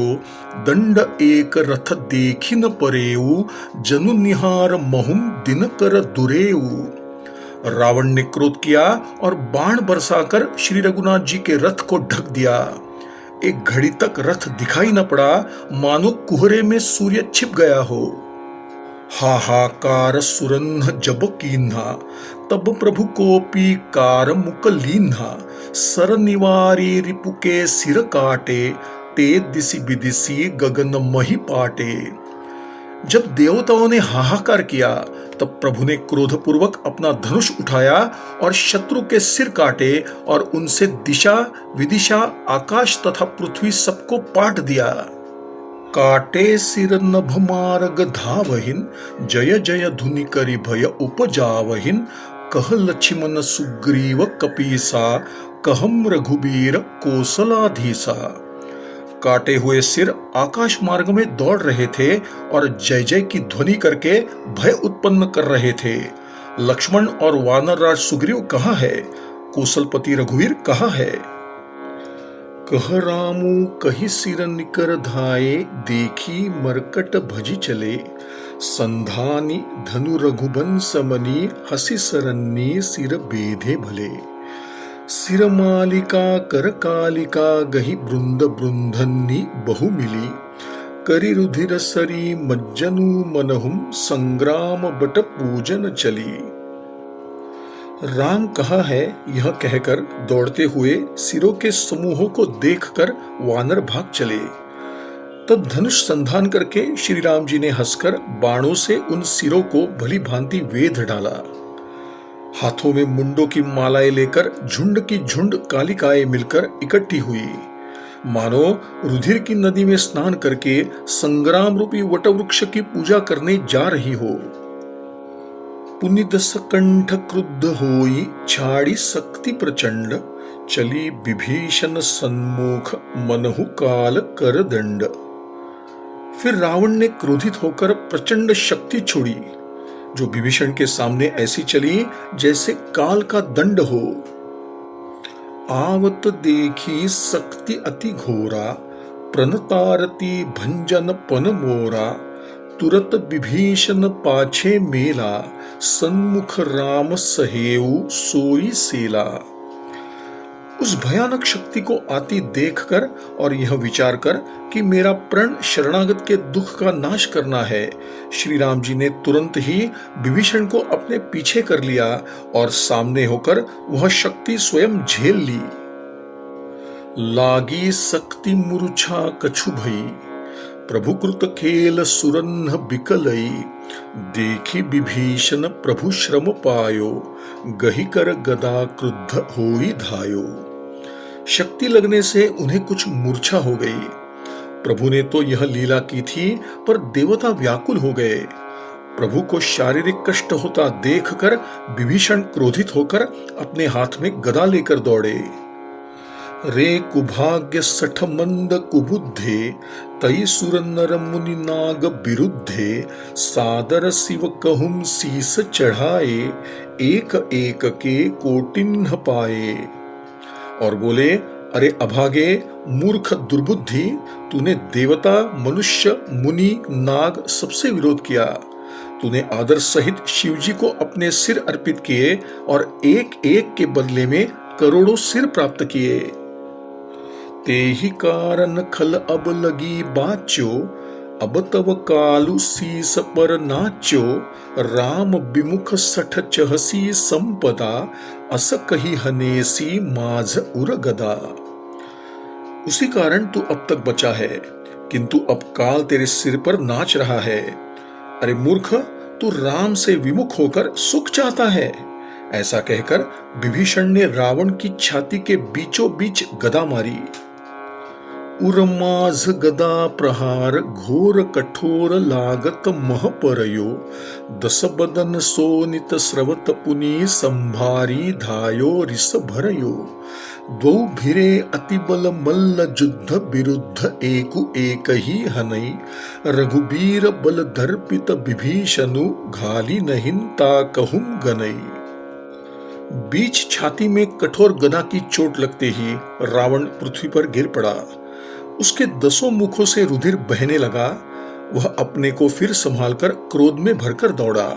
दंड एक रथ देखी न परेऊ, जनु निहार महुम दिनकर दुरेऊ। रावण ने क्रोध किया और बाण बरसाकर श्री रघुनाथ जी के रथ को ढक दिया। एक घड़ी तक रथ दिखाई न पड़ा, मानो कुहरे में सूर्य छिप गया हो। हाहाकार सुरन्ह जब कीन्हा, तब प्रभु कोपी कार मुक लीन्हा। सर निवारी रिपु के सिर काटे, ते दिसी बिदिसी गगन मही पाटे। जब देवताओं ने हाहाकार किया, तब प्रभु ने क्रोधपूर्वक अपना धनुष उठाया और शत्रु के सिर काटे और उनसे दिशा विदिशा आकाश तथा पृथ्वी सबको पाट दिया। काटे सिर नभ मार्ग धावहिन, जय जय धुनि करि भय उपजावहिन। कह लक्ष्मण सुग्रीव कपीसा, कहम रघुबीर कौशलाधीसा। काटे हुए सिर आकाश मार्ग में दौड़ रहे थे और जय जय की ध्वनि करके भय उत्पन्न कर रहे थे। लक्ष्मण और वानरराज सुग्रीव कहाँ है? कौशलपति रघुवीर कहाँ है? कह रामू कही सिर निकर धाये, देखी मरकट भजी चले। संधानी धनु रघुबन समनी, हसी सरन्नी सिर बेधे भले। सिर मालिका कर कालिका, गही बृंद बृंधन्नी बहु मिली। करि रुधिर सरी मज्जनु मनहुम, संग्राम बट पूजन चली। राम कहाँ है यह कहकर दौड़ते हुए सिरों के समूहों को देखकर वानर भाग चले। तब धनुष संधान करके श्री राम जी ने हंसकर बाणों से उन सिरों को भली भांति वेध डाला। हाथों में मुंडों की मालाएं लेकर झुंड की झुंड कालिकाएं मिलकर इकट्ठी हुई, मानो रुधिर की नदी में स्नान करके संग्राम रूपी वटवृक्ष की पूजा करने जा रही हो। पुनिदस कंठ क्रुद्ध होई, छाड़ी शक्ति प्रचंड। चली विभीषण सन्मुख, मनहु काल कर दंड। फिर रावण ने क्रोधित होकर प्रचंड शक्ति छोड़ी, जो विभीषण के सामने ऐसी चली जैसे काल का दंड हो। आवत देखी शक्ति अति घोरा, प्रणतारती भंजन पन मोरा। तुरत विभीषण पाछे मेला, सन्मुख राम सहेऊ सोई सेला। उस भयानक शक्ति को आती देखकर और यह विचार कर कि मेरा प्रण शरणागत के दुख का नाश करना है, श्री राम जी ने तुरंत ही विभीषण को अपने पीछे कर लिया और सामने होकर वह शक्ति स्वयं झेल ली। लागी शक्ति मूर्छा कछु भई, प्रभुकृत खेल सुरन्ह बिकलई। देखी विभीषण प्रभु श्रम पायो, गही कर गदा क्रुद्ध होई धायो। शक्ति लगने से उन्हें कुछ मूर्छा हो गई। प्रभु ने तो यह लीला की थी, पर देवता व्याकुल हो गए। प्रभु को शारीरिक कष्ट होता देखकर विभीषण क्रोधित होकर अपने हाथ में गदा लेकर दौड़े। रे कुभाग्य सठ मंद कुबुद्धे, तई सुर नर मुनि नाग बिरुद्धे। सादर शिव कहूम शीस चढ़ाए, एक एक के कोटिन्ह पाए। और बोले, अरे अभागे मूर्ख दुर्बुद्धि, तूने देवता मनुष्य मुनि नाग सबसे विरोध किया। तूने आदर सहित शिवजी को अपने सिर अर्पित किए और एक एक के बदले में करोड़ों सिर प्राप्त किए। तेहि कारण खल अब लगी बाचो, अब तव कालु शीस पर नाचो। राम विमुख सठ चहसी संपदा, अस कही हनेसी माझ उर गदा। उसी कारण तू अब तक बचा है, किंतु अब काल तेरे सिर पर नाच रहा है। अरे मूर्ख, तू राम से विमुख होकर सुख चाहता है। ऐसा कहकर विभीषण ने रावण की छाती के बीचों बीच गदा मारी। उर्माझ गदा प्रहार घोर कठोर लागत मह परयो। दस बदन सोनित स्रवत पुनि संभारी धायो रिस भरयो। द्वौ भिरे अति बल मल्ल युद्ध विरुद्ध एकु एक ही हनई। रघुबीर बल दर्पित विभीषणु घाली नहिं ता कहूं गनई। बीच छाती में कठोर गदा की चोट लगते ही रावण पृथ्वी पर गिर पड़ा। उसके 10 मुखों से रुधिर बहने लगा। वह अपने को फिर संभालकर क्रोध में भरकर दौड़ा।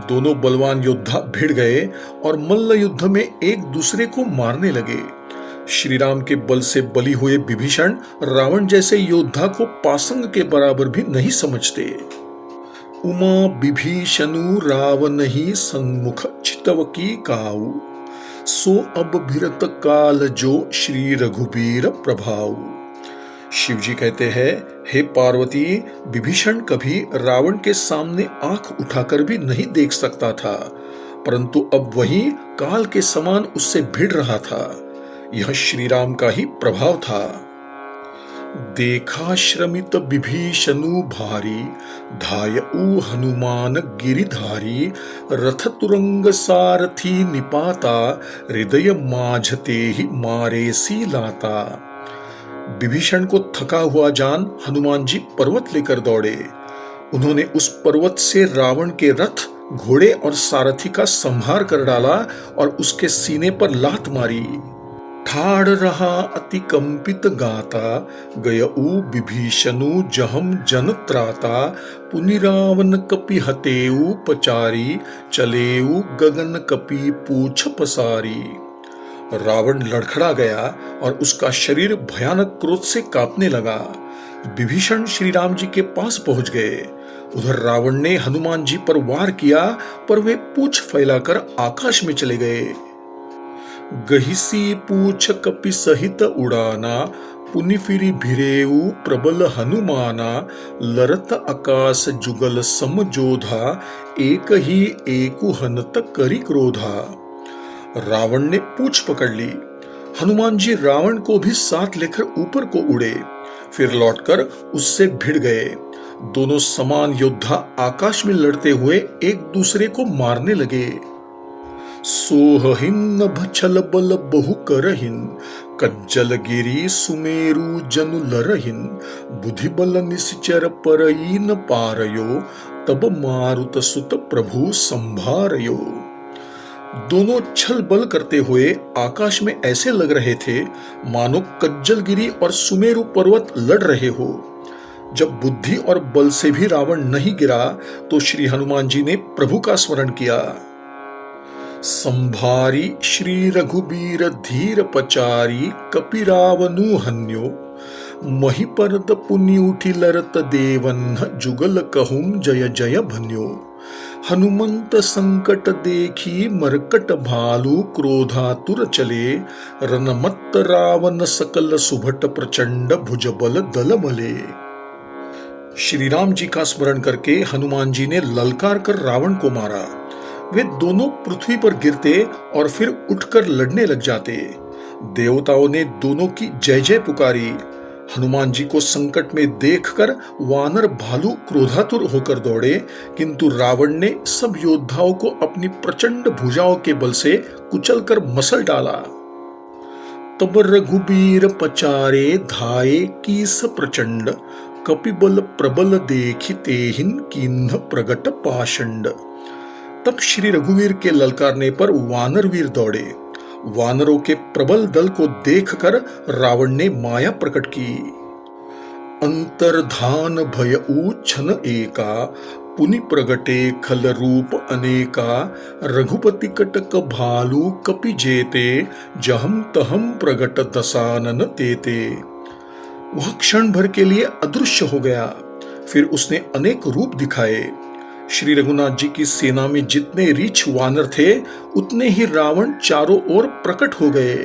दोनों बलवान योद्धा भिड़ गए और मल्ल युद्ध में एक दूसरे को मारने लगे। श्री राम के बल से बली हुए विभीषण रावण जैसे योद्धा को पासंग के बराबर भी नहीं समझते। उमा विभीषणु रावण ही सन्मुख चितव की काऊ, सो अब भिरत काल जो श्री रघुबीर प्रभाऊ। शिव जी कहते हैं, हे पार्वती, विभीषण कभी रावण के सामने आंख उठाकर भी नहीं देख सकता था, परंतु अब वही काल के समान उससे भिड़ रहा था। यह श्री राम का ही प्रभाव था। देखा श्रमित विभीषणु भारी, धायऊ हनुमान गिरिधारी, रथ तुरंग सारथी निपाता, हृदय माझते ही मारे सी लाता। विभीषण को थका हुआ जान हनुमान जी पर्वत लेकर दौड़े। उन्होंने उस पर्वत से रावण के रथ, घोड़े और सारथी का संहार कर डाला और उसके सीने पर लात मारी। ठाड़ रहा अति कंपित गाता, गयऊ विभीषणु जहम जन त्राता, पुनि रावण कपि हतेऊ पचारी, चलेऊ गगन कपि पूछ पसारी। रावण लड़खड़ा गया और उसका शरीर भयानक क्रोध से कांपने लगा। विभीषण श्री राम जी के पास पहुंच गए। उधर रावण ने हनुमान जी पर वार किया, पर वे पूछ फैलाकर आकाश में चले गए। गहिसी पूछ कपि सहित उड़ाना, पुनि फिरि भिरेऊ प्रबल हनुमाना, लरत आकाश जुगल समजोधा, एक ही एकु हनत करि क्रोधा। रावण ने पूछ पकड़ ली। हनुमान जी रावण को भी साथ लेकर ऊपर को उड़े, फिर लौटकर उससे भिड़ गए। दोनों समान योद्धा आकाश में लड़ते हुए एक दूसरे को मारने लगे। सोहहिन नभ छल बल बहु करहिन, कज्जल गिरी सुमेरु जनु लरहिन, बुद्धि बल निश्चर परई न पारयो, तब मारुत सुत प्रभु संभारयो। दोनों छल बल करते हुए आकाश में ऐसे लग रहे थे मानो कज्जलगिरी और सुमेरु पर्वत लड़ रहे हो। जब बुद्धि और बल से भी रावण नहीं गिरा तो श्री हनुमान जी ने प्रभु का स्मरण किया। संभारी श्री रघुबीर धीर पचारी, कपि रावनु हन्यो, मही परत पुनि उठी लरत देवन, जुगल कहूं जय जय भन्यो। हनुमंत संकट देखी मरकट भालू, क्रोधातुर चले, रनमत्त रावण सकल सुभट प्रचंड, भुजबल दल मले। श्री राम जी का स्मरण करके हनुमान जी ने ललकार कर रावण को मारा। वे दोनों पृथ्वी पर गिरते और फिर उठकर लड़ने लग जाते। देवताओं ने दोनों की जय जय पुकारी। हनुमान जी को संकट में देखकर वानर भालू क्रोधातुर होकर दौड़े, किंतु रावण ने सब योद्धाओं को अपनी प्रचंड भुजाओं के बल से कुचलकर मसल डाला। तब रघुबीर पचारे धाये कीस प्रचंड, कपिबल प्रबल देखि तेहिन किन्ह प्रगट पाषंड। तब श्री रघुवीर के ललकारने पर वानर वीर दौड़े। वानरों के प्रबल दल को देखकर रावण ने माया प्रकट की। अंतर्धान भयऊ छन एका, पुनि प्रगटे खल रूप अनेका, रघुपति कटक भालू कपि जेते, जहम तहम प्रगट दसानन तेते। वह क्षण भर के लिए अदृश्य हो गया, फिर उसने अनेक रूप दिखाए। श्री रघुनाथ जी की सेना में जितने रीछ वानर थे उतने ही रावण चारों ओर प्रकट हो गए।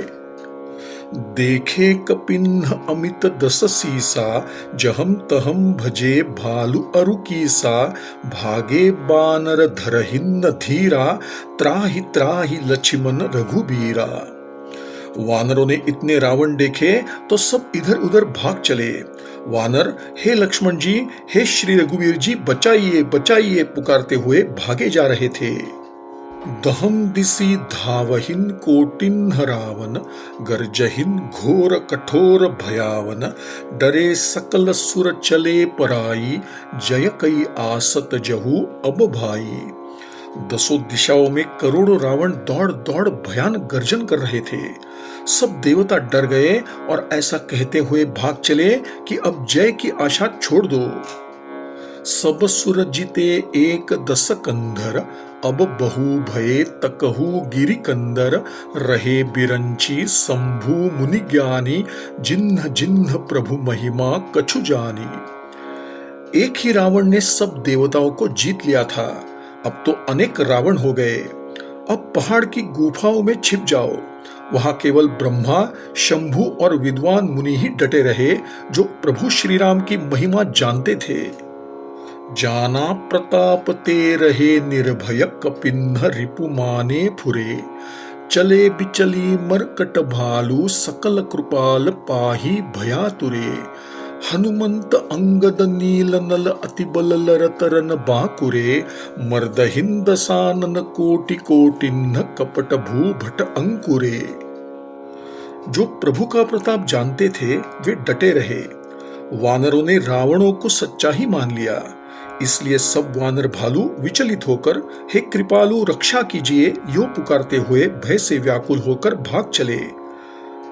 देखे कपिन्ह अमित दस सीसा, जहम तहम भजे भालू अरु कीसा, भागे बानर धरहिन धीरा, त्राहि त्राहि लक्ष्मण रघुबीरा। वानरों ने इतने रावण देखे तो सब इधर उधर भाग चले। वानर हे लक्ष्मण जी, हे श्री रघुवीर जी, बचाइए बचाइए पुकारते हुए भागे जा रहे थे। दहम दिसी धावहिन कोटिन रावण, गर्जहिन घोर कठोर भयावन, डरे सकल सुर चले पराई, जय कई आसत जहु अब भाई। दसों दिशाओं में करोड़ों रावण दौड़ दौड़ भयानक गर्जन कर रहे थे। सब देवता डर गए और ऐसा कहते हुए भाग चले कि अब जय की आशा छोड़ दो। सब सुर जिते एक दस कंधर, अब बहु भये तकहु गिरि कंदर, रहे बिरंची शंभु मुनि ज्ञानी, जिन्ह जिन्ह प्रभु महिमा कछु जानी। एक ही रावण ने सब देवताओं को जीत लिया था, अब तो अनेक रावण हो गए। अब पहाड़ की गुफाओं में छिप जाओ, वहां केवल ब्रह्मा, शंभु और विद्वान मुनि ही डटे रहे, जो प्रभु श्री राम की महिमा जानते थे। जाना प्रताप ते रहे निर्भय, कपिन्ह रिपु माने फुरे, चले बिचली मरकट भालू, सकल कृपाल पाही भयातुरे। हनुमंत अंगद नील नल अति बल लर तरन बाकुरे, मर्द हिंद सानन कोटि कोटिन्ह, कपट भूभट अंकुरे। जो प्रभु का प्रताप जानते थे वे डटे रहे। वानरों ने रावणों को सच्चा ही मान लिया, इसलिए सब वानर भालू विचलित होकर हे कृपालु रक्षा कीजिए यो पुकारते हुए भय से व्याकुल होकर भाग चले।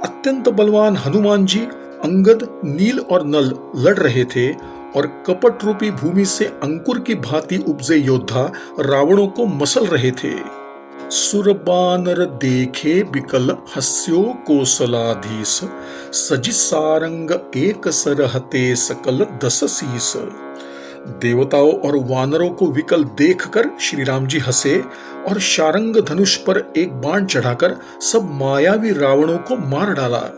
अत्यंत बलवान हनुमान जी अंगद, नील और नल लड़ रहे थे और कपट रूपी भूमि से अंकुर की भांति उपजे योद्धा रावणों को मसल रहे थे। सुर बानर देखे बिकल, हस्यो कौशलाधीश, सजि सारंग एक सरहते सकल दस शीस। देवताओं और वानरों को विकल देखकर श्री राम जी हंसे और शारंग धनुष पर एक बाण चढ़ाकर सब मायावी रावणों को मार डाला।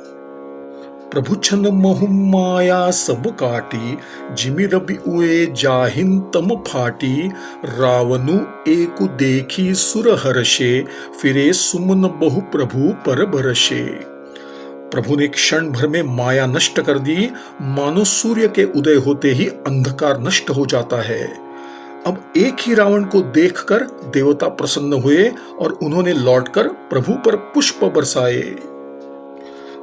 प्रभु छन महु माया सब काटी, जिमि रवि उए जाहिन तम फाटी, रावनु एकु देखी सुर हर्षे, फिरे सुमन बहु प्रभु पर बरसे। प्रभु ने क्षण भर में माया नष्ट कर दी, मानो सूर्य के उदय होते ही अंधकार नष्ट हो जाता है। अब एक ही रावण को देखकर देवता प्रसन्न हुए और उन्होंने लौटकर प्रभु पर पुष्प बरसाए।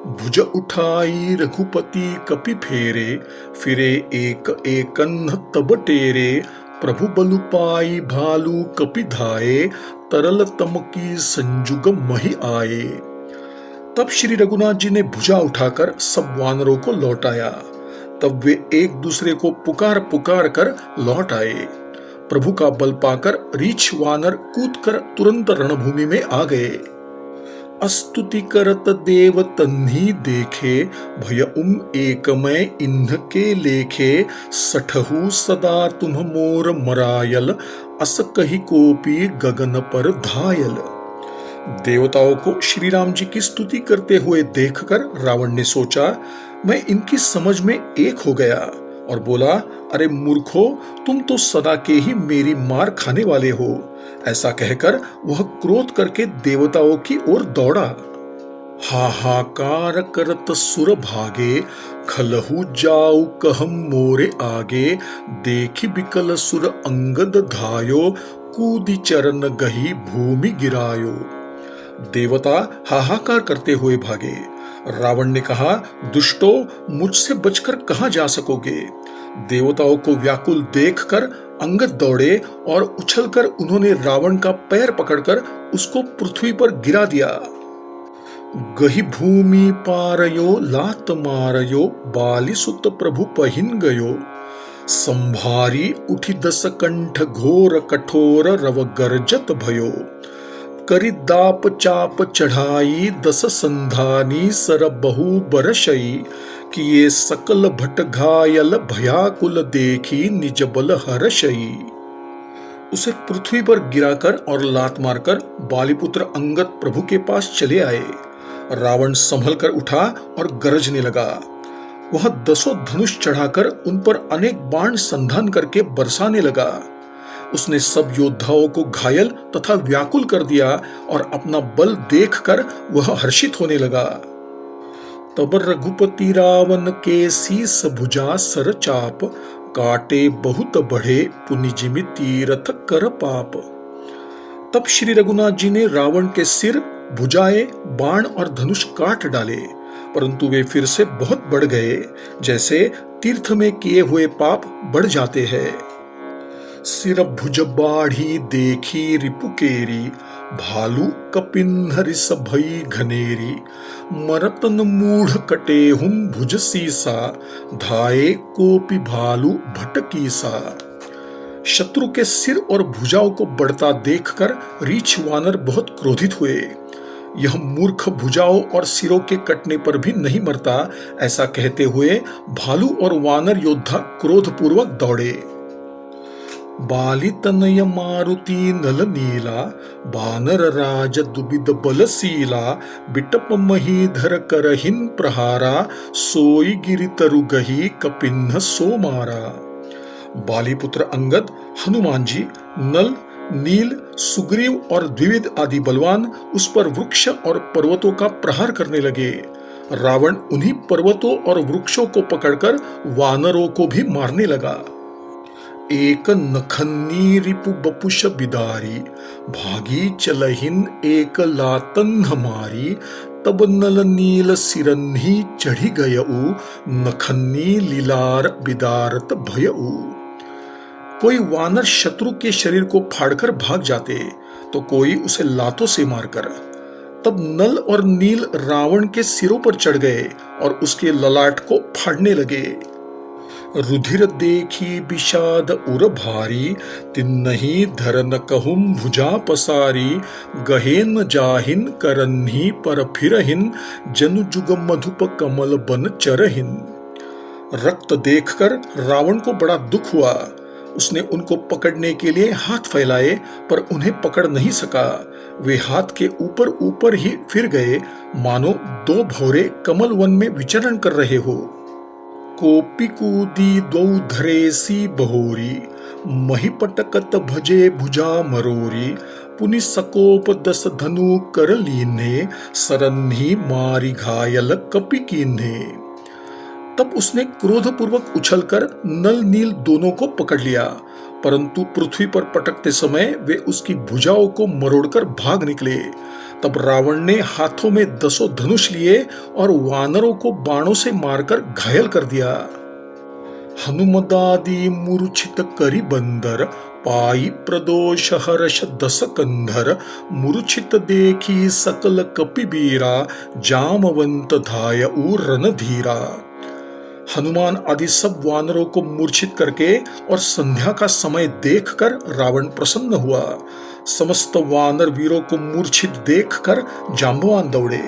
भुज उठाई रघुपति कपि फेरे, फिरे एक एकन्ह तब टेरे, प्रभु बलु पाई भालू कपि धाये, तरल तम की संजुग मही आए। तब श्री रघुनाथ जी ने भुजा उठाकर सब वानरों को लौटाया। तब वे एक दूसरे को पुकार पुकार कर लौट आए। प्रभु का बल पाकर रीछ वानर कूदकर तुरंत रणभूमि में आ गए। स्तुति करत देव तन्ही देखे, भय एकमय इन्ह के लेखे, सठहु सदा तुम मोर मरायल, अस कही कोपी गगन पर धायल। देवताओं को श्री राम जी की स्तुति करते हुए देखकर रावण ने सोचा, मैं इनकी समझ में एक हो गया, और बोला, अरे मूर्खो, तुम तो सदा के ही मेरी मार खाने वाले हो। ऐसा कहकर वह क्रोध करके देवताओं की ओर दौड़ा। हाहाकार करत सुर भागे, खलहु जाऊ कहम मोरे आगे, देखि बिकल सुर अंगद धायो, कूदि चरण गही भूमि गिरायो। देवता हाहाकार करते हुए भागे। रावण ने कहा, दुष्टो, मुझसे बचकर कहां जा सकोगे। देवताओं को व्याकुल देखकर अंगद दौड़े और उछलकर उन्होंने रावण का पैर पकड़कर उसको पृथ्वी पर गिरा दिया। गही भूमि पारयो लात मारयो, बाली सुत प्रभु पहिन गयो, संभारी उठी दस कंठ घोर कठोर, रव गर्जत भयो, करि दाप चाप चढ़ाई दस संधानी, सर बहु बरशई, किए सकल भट घायल, भयाकुल देखी निज बल हरशई। उसे पृथ्वी पर गिराकर और लात मारकर बालीपुत्र अंगद प्रभु के पास चले आए। रावण संभल कर उठा और गरजने लगा। वह दसों धनुष चढ़ाकर उन पर अनेक बाण संधान करके बरसाने लगा। उसने सब योद्धाओं को घायल तथा व्याकुल कर दिया और अपना बल देखकर वह हर्षित होने लगा। तब रघुपति रावण के शीस भुजा सर चाप, काटे बहुत बढ़े पुनि जिमि तीरथ कर पाप। तब श्री रघुनाथ जी ने रावण के सिर, भुजाएं, बाण और धनुष काट डाले, परंतु वे फिर से बहुत बढ़ गए, जैसे तीर्थ में किए हुए पाप बढ़ जाते हैं। सिर भुज बाढ़ी देखी रिपुकेरी, भालू कपिन रिस भई घनेरी, मरतन मूढ़ कटे हुम भुज सीसा, धाये कोपि भालू भटकी सा। शत्रु के सिर और भुजाओं को बढ़ता देखकर रीछ वानर बहुत क्रोधित हुए। यह मूर्ख भुजाओं और सिरों के कटने पर भी नहीं मरता, ऐसा कहते हुए भालू और वानर योद्धा क्रोधपूर्वक दौड़े। बाली तनय मारुति नल नीला, बानर राज दुबिद बलशीला, बिटप महीधर करहिन प्रहारा, सोई गिरि तरु गही कपिन्ह सो मारा। बाली पुत्र अंगद, हनुमान जी, नल, नील, सुग्रीव और द्विविद आदि बलवान उस पर वृक्ष और पर्वतों का प्रहार करने लगे। रावण उन्हीं पर्वतों और वृक्षों को पकड़कर वानरों को भी मारने लगा। एक नखन्नी रिपु बपुष बिदारी, भागी चलहिन एक लातन हमारी, तब नल नील सिरन्ही चढ़ी गयऊ, नखन्नी लीलार बिदारत भयऊ। कोई वानर शत्रु के शरीर को फाड़कर भाग जाते तो कोई उसे लातों से मारकर। तब नल और नील रावण के सिरों पर चढ़ गए और उसके ललाट को फाड़ने लगे। रुधिर देखी विषाद उर भारी, तिन्नहि धरन कहूम भुजा पसारी, गहेन जाहिन करन्ही पर फिरहिन, जनु जुग मधुप कमल बन चरहिन। रक्त देखकर रावण को बड़ा दुख हुआ। उसने उनको पकड़ने के लिए हाथ फैलाए पर उन्हें पकड़ नहीं सका। वे हाथ के ऊपर ऊपर ही फिर गए, मानो दो भौरे कमल वन में विचरण कर रहे हो। कोपी कूदी दो धरेसी बहोरी, महिपटकत भजे भुजा मरोरी, पुनि सकोप दस धनु कर लीने, सरन्ही मारी घायल कपि कीन्हे। तब उसने क्रोधपूर्वक उछलकर नल नील दोनों को पकड़ लिया, परंतु पृथ्वी पर पटकते समय वे उसकी भुजाओं को मरोड़कर भाग निकले। तब रावण ने हाथों में 10 धनुष लिए और वानरों को बाणों से मारकर घायल कर दिया। हनुमदादि मूर्छित करी बंदर, पाई प्रदोष हर्ष 10 कंधर, मूर्छित देखी सकल कपिबीरा, जामवंत धायऊ रणधीरा। हनुमान आदि सब वानरों को मूर्छित करके और संध्या का समय देखकर रावण प्रसन्न हुआ। समस्त वानर वीरों को मूर्छित देखकर जांबवान दौड़े।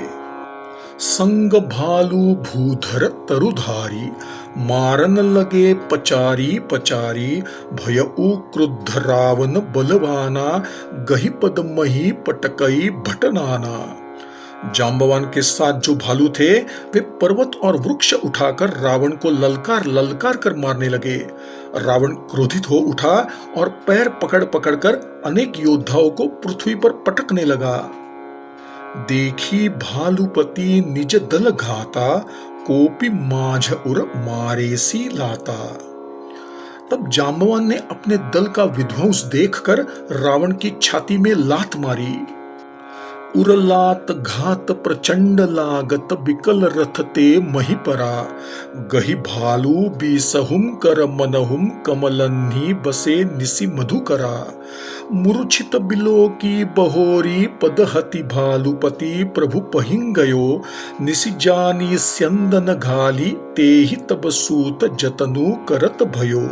संग भालू भूधर तरुधारी, मारन लगे पचारी पचारी, भयऊ क्रुद्ध रावण बलवाना, गही पद मही पटकई भटनाना। जांबवान के साथ जो भालू थे वे पर्वत और वृक्ष उठाकर रावण को ललकार ललकार कर मारने लगे। रावण क्रोधित हो उठा और पैर पकड़ पकड़कर अनेक योद्धाओं को पृथ्वी पर पटकने लगा। देखी भालूपति निज दल घाता, कोपि माझ उर मारेसी लाता। तब जांबवान ने अपने दल का विध्वंस देखकर रावण की छाती में लात मारी। उरलात घात प्रचंड लागत, बिकल रथ ते महिपरा, गही भालू बीसहुम कर मनहुम, कमलन्ही बसे निसि मधुकरा। मूर्छित बिलो की बहोरी, पदहति भालूपति प्रभु पहिंगयो, निसि जानी स्यंदन घाली, तेहि तब सूत जतनु करत भयो।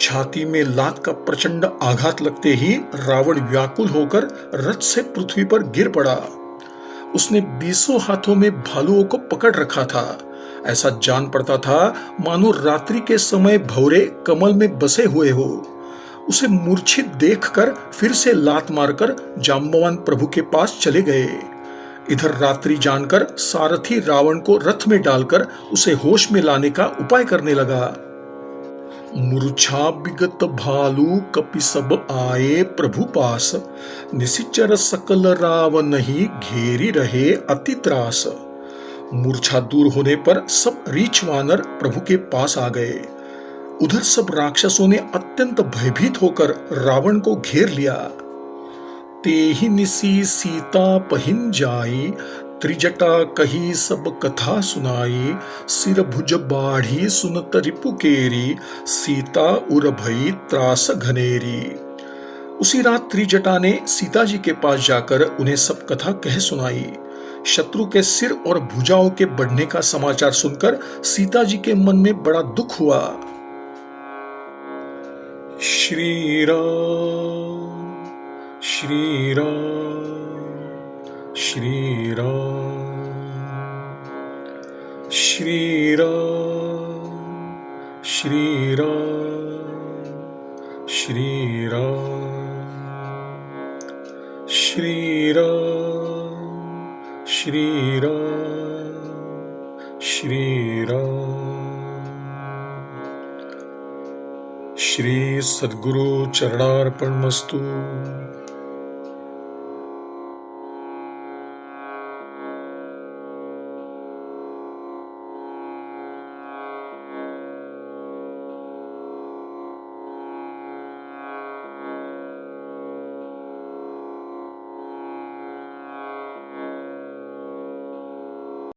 छाती में लात का प्रचंड आघात लगते ही रावण व्याकुल होकर रथ से पृथ्वी पर गिर पड़ा। उसने 20 हाथों में भालुओं को पकड़ रखा था। ऐसा जान पड़ता था मानो रात्रि के समय भौरे कमल में बसे हुए हो। उसे मूर्छित देखकर फिर से लात मारकर जांबवान प्रभु के पास चले गए। इधर रात्रि जानकर सारथी रावण को रथ में डालकर उसे होश में लाने का उपाय करने लगा। मूर्छा विगत भालू कपि सब आए प्रभु पास, निशिचर सकल रावण ही घेरी रहे अति त्रास। मूर्छा दूर होने पर सब रीछ वानर प्रभु के पास आ गए। उधर सब राक्षसों ने अत्यंत भयभीत होकर रावण को घेर लिया। तेहि निसी सीता पहिन जाई, त्रिजटा कही सब कथा सुनाई, सिर भुज बाढ़ी सुनत रिपुकेरी, सीता उर भई त्रास घनेरी। उसी रात त्रिजटा ने सीता जी के पास जाकर उन्हें सब कथा कह सुनाई। शत्रु के सिर और भुजाओं के बढ़ने का समाचार सुनकर सीता जी के मन में बड़ा दुख हुआ। श्री राम श्री राम श्री राम श्री राम श्री राम श्री राम श्री राम श्री राम श्री राम। श्री सद्गुरु चरणार्पणमस्तु।